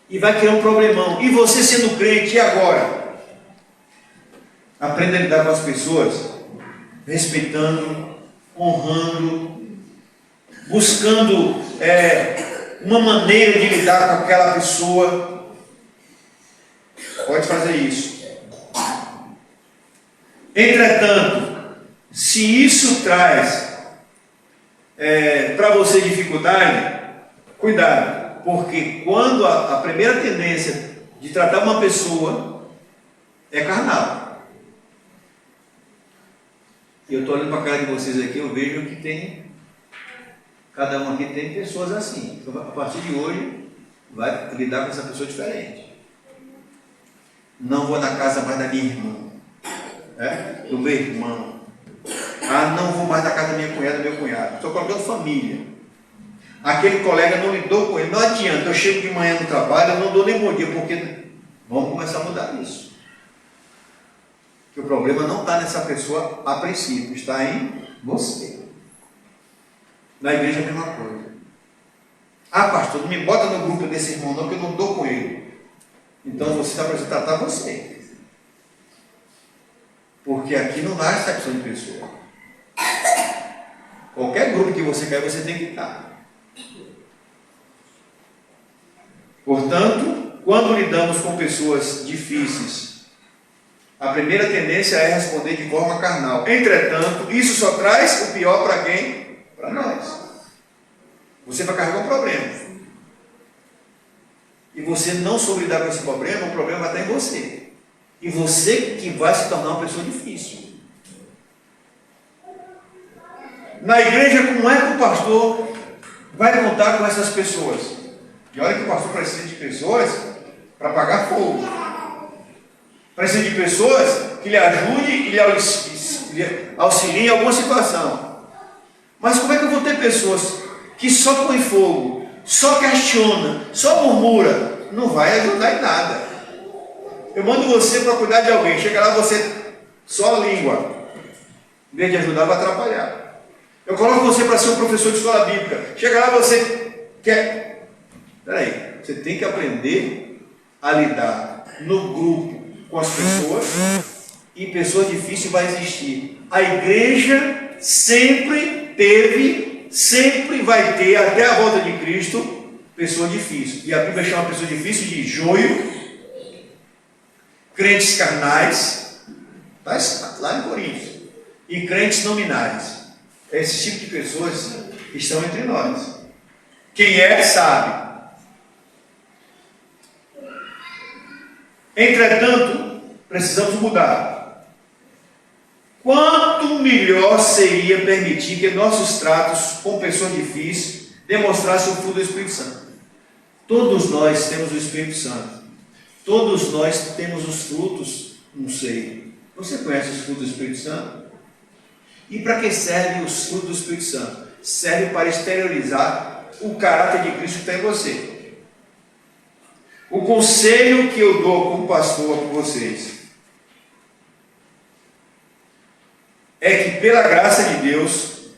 E vai criar um problemão. E você sendo crente, e agora? Aprenda a lidar com as pessoas, respeitando, honrando, buscando uma maneira de lidar com aquela pessoa Pode fazer isso. Entretanto, se isso traz para você dificuldade, cuidado, porque quando a primeira tendência de tratar uma pessoa é carnal. Eu estou olhando para a cara de vocês aqui, eu vejo que tem, cada um aqui tem pessoas assim. Então, a partir de hoje, vai lidar com essa pessoa diferente. Não vou na casa mais da minha irmã, do meu irmão. Não vou mais na casa da minha cunhada, do meu cunhado. Estou colocando família. Aquele colega não lidou com ele, não adianta. Eu chego de manhã no trabalho, eu não dou nem bom dia, porque vamos começar a mudar isso. Que o problema não está nessa pessoa a princípio, está em você. Na igreja é a mesma coisa. Pastor, não me bota no grupo desse irmão não, que eu não dou com ele. Então você está precisando tratar você. Porque aqui não há excepção de pessoa. Qualquer grupo que você quer, você tem que estar. Portanto, quando lidamos com pessoas difíceis, a primeira tendência é responder de forma carnal. Entretanto, isso só traz o pior para quem? Para nós. Você vai carregar um problema. E você não soube lidar com esse problema, o problema vai estar em você. E você que vai se tornar uma pessoa difícil. Na igreja, como é que o pastor vai contar com essas pessoas? E olha que o pastor precisa de pessoas para apagar fogo. Precisa de pessoas que lhe ajudem e lhe auxiliem em alguma situação. Mas como é que eu vou ter pessoas que só põem fogo, só questiona, só murmura? Não vai ajudar em nada. Eu mando você para cuidar de alguém. Chega lá, você só língua. Em vez de ajudar, vai atrapalhar. Eu coloco você para ser um professor de escola bíblica. Chega lá, você quer... Peraí, você tem que aprender a lidar no grupo com as pessoas, e pessoas difíceis vai existir. A igreja sempre teve, sempre vai ter, até a volta de Cristo, pessoa difícil. E a Bíblia chama a pessoa difícil de joio, crentes carnais, está lá em Coríntios, e crentes nominais. Esse tipo de pessoas estão entre nós. Quem é, sabe. Entretanto, precisamos mudar. Quanto melhor seria permitir que nossos tratos com pessoas difíceis demonstrassem o fruto do Espírito Santo. Todos nós temos o Espírito Santo. Todos nós temos os frutos, não sei. Você conhece os frutos do Espírito Santo? E para que servem os frutos do Espírito Santo? Serve para exteriorizar o caráter de Cristo que está em você. O conselho que eu dou como pastor para vocês é que, pela graça de Deus,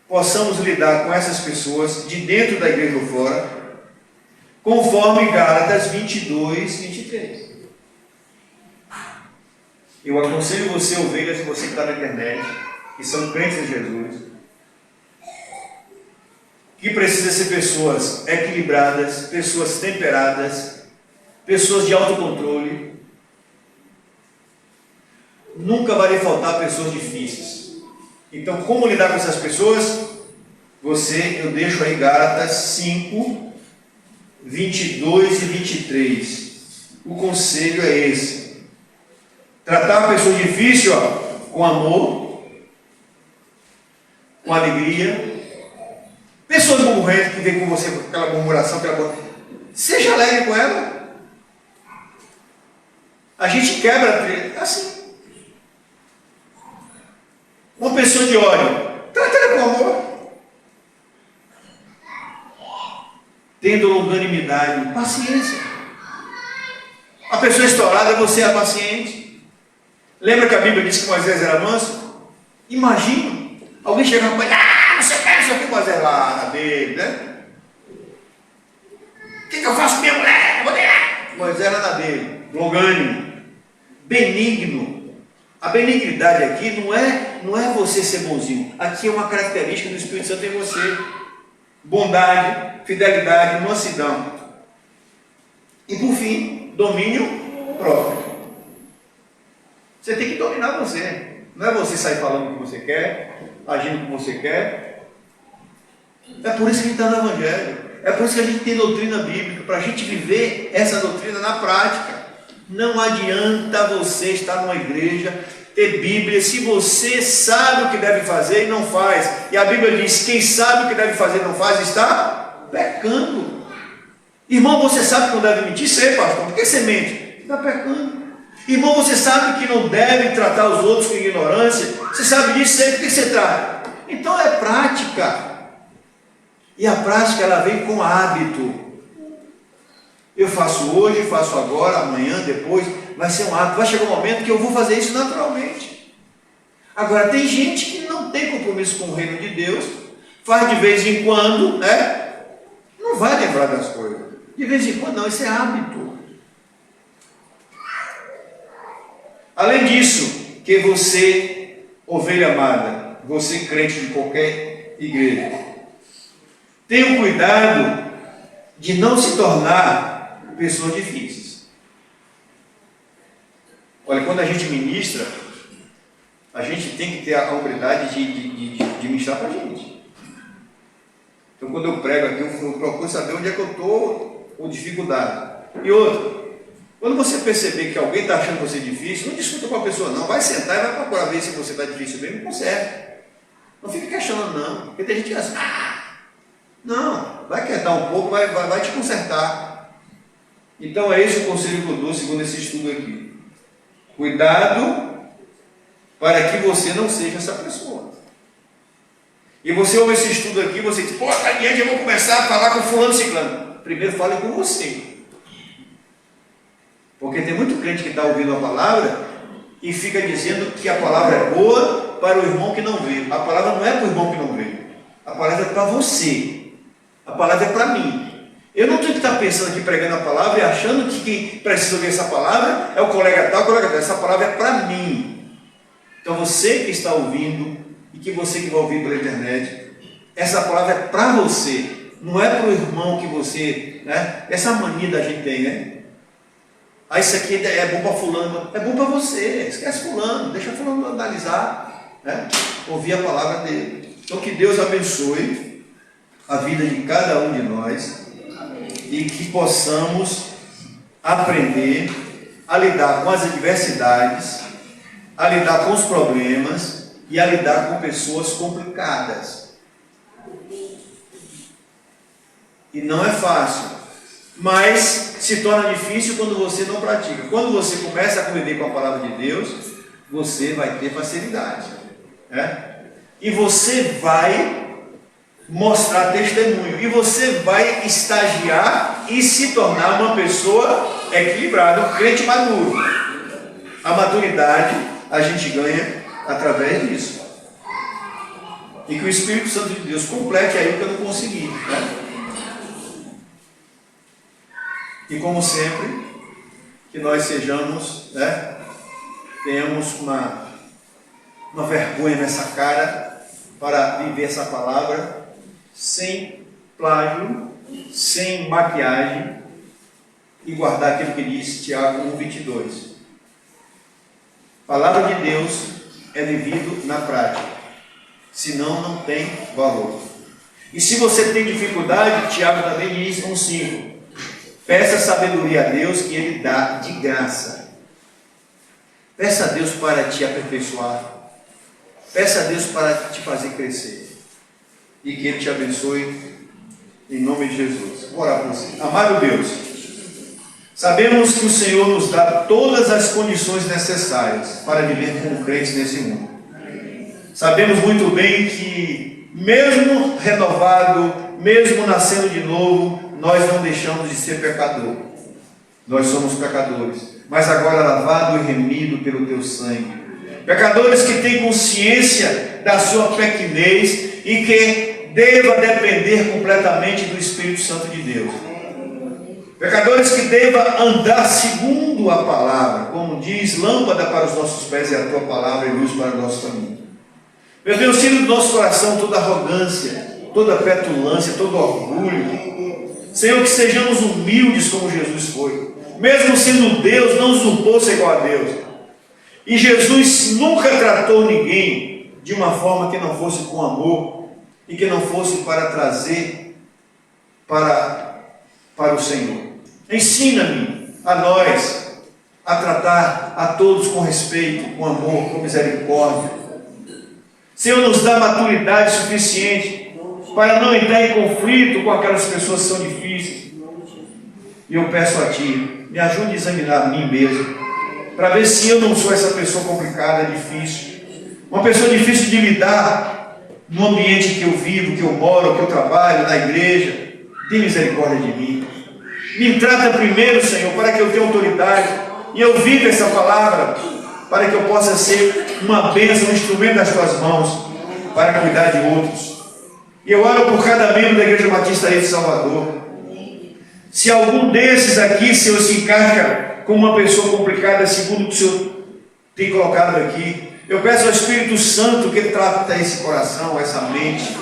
possamos lidar com essas pessoas de dentro da igreja ou fora, conforme Gálatas 22, 23. Eu aconselho você, ovelhas, você que está na internet, que são crentes em Jesus, que precisam ser pessoas equilibradas, pessoas temperadas, pessoas de autocontrole. Nunca vai lhe faltar pessoas difíceis. Então, como lidar com essas pessoas? Eu deixo aí Gálatas 5, 22 e 23. O conselho é esse. Tratar uma pessoa difícil, com amor, com alegria. Pessoas murmurentas que vêm com você com aquela murmuração, seja alegre com ela. A gente quebra a trilha, assim. Uma pessoa de ódio, trata ela com amor. Tendo longanimidade, paciência. A pessoa estourada, você é paciente. Lembra que a Bíblia diz que Moisés era manso? Imagina, alguém chegar com ele, não sei o que, Moisés lá na dele, né? O que eu faço com minha mulher? Moisés era na dele, longânimo, benigno. A benignidade aqui não é você ser bonzinho. Aqui é uma característica do Espírito Santo em você. Bondade, fidelidade, mansidão. E por fim, domínio próprio. Você tem que dominar você. Não é você sair falando o que você quer, agindo como você quer. É por isso que a gente está no Evangelho. É por isso que a gente tem doutrina bíblica, para a gente viver essa doutrina na prática. Não adianta você estar numa igreja, ter Bíblia, se você sabe o que deve fazer e não faz. E a Bíblia diz, quem sabe o que deve fazer e não faz, está pecando. Irmão, você sabe que não deve mentir? Sei, pastor. Por que você mente? Está pecando. Irmão, você sabe que não deve tratar os outros com ignorância? Você sabe disso? Sei. Por que você trata? Então é prática. E a prática, ela vem com hábito. Eu faço hoje, faço agora, amanhã, depois. Vai ser um hábito. Vai chegar um momento que eu vou fazer isso naturalmente. Agora, tem gente que não tem compromisso com o reino de Deus. Faz de vez em quando, né? Não vai lembrar das coisas. De vez em quando não, isso é hábito. Além disso, que você, ovelha amada, você crente de qualquer igreja, tenha cuidado de não se tornar pessoas difíceis. Olha, quando a gente ministra, a gente tem que ter a humildade de ministrar para a gente. Então, quando eu prego aqui, eu procuro saber onde é que eu estou com dificuldade. E outra, quando você perceber que alguém está achando você difícil, não discuta com a pessoa, não. Vai sentar e vai procurar ver se você está difícil mesmo, conserta. Não fique questionando, não. Porque tem gente que diz, não, vai quietar um pouco, vai te consertar. Então, é esse o conselho que eu dou, segundo esse estudo aqui. Cuidado para que você não seja essa pessoa. E você ouve esse estudo aqui, você diz, pô, tá adiante, eu vou começar a falar com fulano ciclano. Primeiro fale com você. Porque tem muito crente que está ouvindo a palavra e fica dizendo que a palavra é boa para o irmão que não vê. A palavra não é para o irmão que não vê. A palavra é para você. A palavra é para mim. Eu não tenho que estar pensando aqui pregando a palavra e achando que quem precisa ouvir essa palavra é o colega tal, o colega tal. Essa palavra é para mim. Então você que está ouvindo e que você que vai ouvir pela internet, essa palavra é para você. Não é para o irmão que você, né? Essa mania da gente tem, né? Ah, isso aqui é bom para fulano. É bom para você. Esquece fulano. Deixa fulano analisar, né? Ouvir a palavra dele. Então que Deus abençoe a vida de cada um de nós e que possamos aprender a lidar com as adversidades, a lidar com os problemas e a lidar com pessoas complicadas. E não é fácil, mas se torna difícil quando você não pratica. Quando você começa a conviver com a palavra de Deus, você vai ter facilidade, né? E você vai mostrar testemunho, e você vai estagiar e se tornar uma pessoa equilibrada, um crente maduro. A maturidade a gente ganha através disso. E que o Espírito Santo de Deus complete aí o que eu não consegui, né? E como sempre, que nós sejamos, né, tenhamos uma vergonha nessa cara para viver essa palavra sem plágio, sem maquiagem e guardar aquilo que diz Tiago 1:22. A palavra de Deus é vivido na prática, senão não tem valor. E se você tem dificuldade, Tiago também diz 1:5. Peça sabedoria a Deus que Ele dá de graça. Peça a Deus para te aperfeiçoar. Peça a Deus para te fazer crescer. E que Ele te abençoe em nome de Jesus. Vou orar por você. Amado Deus, sabemos que o Senhor nos dá todas as condições necessárias para viver como crentes nesse mundo. Sabemos muito bem que, mesmo renovado, mesmo nascendo de novo, nós não deixamos de ser pecador. Nós somos pecadores, mas agora lavado e remido pelo teu sangue. Pecadores que têm consciência da sua pequenez e que deva depender completamente do Espírito Santo de Deus. Pecadores que deva andar segundo a palavra, como diz, lâmpada para os nossos pés é a tua palavra e luz para o nosso caminho. Meu Deus, tira do nosso coração toda arrogância, toda petulância, todo orgulho. Senhor, que sejamos humildes como Jesus foi. mesmo sendo Deus, não usurpou ser igual a Deus. E Jesus nunca tratou ninguém de uma forma que não fosse com amor e que não fosse para trazer para o Senhor. Ensina-me a nós a tratar a todos com respeito, com amor, com misericórdia. Senhor, nos dá maturidade suficiente para não entrar em conflito com aquelas pessoas que são difíceis. E eu peço a Ti, me ajude a examinar a mim mesmo, para ver se eu não sou essa pessoa complicada, difícil, uma pessoa difícil de lidar no ambiente que eu vivo, que eu moro, que eu trabalho, na igreja. Tem misericórdia de mim. Me trata primeiro, Senhor, para que eu tenha autoridade e eu viva essa palavra, para que eu possa ser uma bênção, um instrumento das Tuas mãos, para cuidar de outros. E eu oro por cada membro da Igreja Batista aí de Salvador. Se algum desses aqui, Senhor, se encaixa como uma pessoa complicada, segundo o que o Senhor tem colocado aqui, eu peço ao Espírito Santo que trata esse coração, essa mente,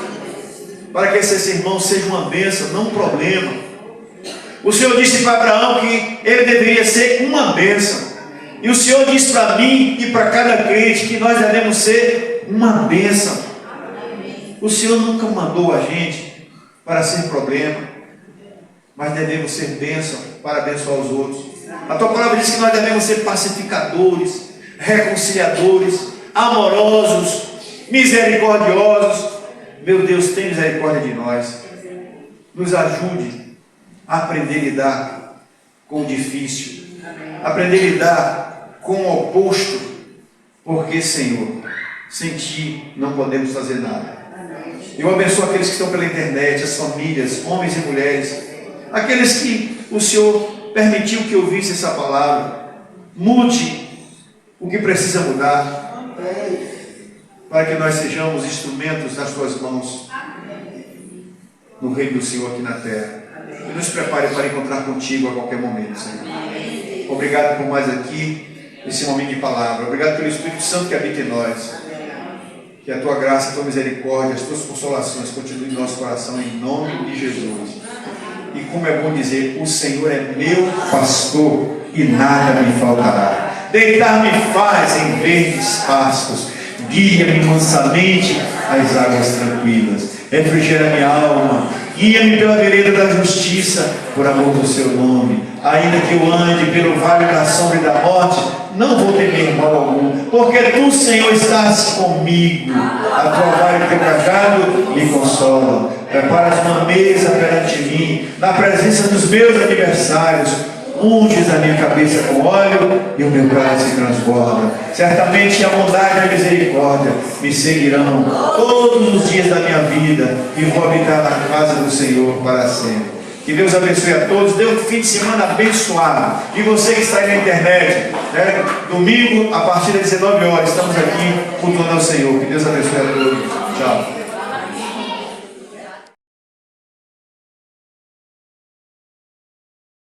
para que esses irmãos sejam uma bênção, não um problema. O Senhor disse para Abraão que ele deveria ser uma bênção. E o Senhor diz para mim e para cada crente que nós devemos ser uma bênção. O Senhor nunca mandou a gente para ser problema, mas devemos ser bênção para abençoar os outros. A Tua palavra diz que nós devemos ser pacificadores, reconciliadores, amorosos, misericordiosos. Meu Deus, tem misericórdia de nós. Nos ajude a aprender a lidar com o difícil, aprender a lidar com o oposto, porque, Senhor, sem Ti não podemos fazer nada. Eu abençoo aqueles que estão pela internet, as famílias, homens e mulheres, aqueles que o Senhor permitiu que eu ouvisse essa palavra. Mude o que precisa mudar, para que nós sejamos instrumentos nas Tuas mãos, no reino do Senhor aqui na terra. E nos prepare para encontrar contigo a qualquer momento, Senhor. Obrigado por mais aqui, esse momento de palavra. Obrigado pelo Espírito Santo que habita em nós. Que a Tua graça, a Tua misericórdia, as Tuas consolações continuem em nosso coração, em nome de Jesus. E como é bom dizer, o Senhor é meu pastor e nada me faltará. Deitar-me faz em verdes pastos, guia-me mansamente às águas tranquilas, refrigera minha alma, guia-me pela vereda da justiça, por amor do Seu nome. Ainda que eu ande pelo vale da sombra e da morte, não vou temer mal algum, porque Tu, Senhor, estás comigo. A Tua vara e o Teu cajado me consolam. Preparas uma mesa perante mim, na presença dos meus adversários. Unges a minha cabeça com óleo e o meu cálice se transborda. Certamente a bondade e a misericórdia me seguirão todos os dias da minha vida e vou habitar na casa do Senhor para sempre. Que Deus abençoe a todos. Dê um fim de semana abençoado. E você que está aí na internet, né? Domingo, a partir das 19 horas, estamos aqui cultuando ao Senhor. Que Deus abençoe a todos. Tchau.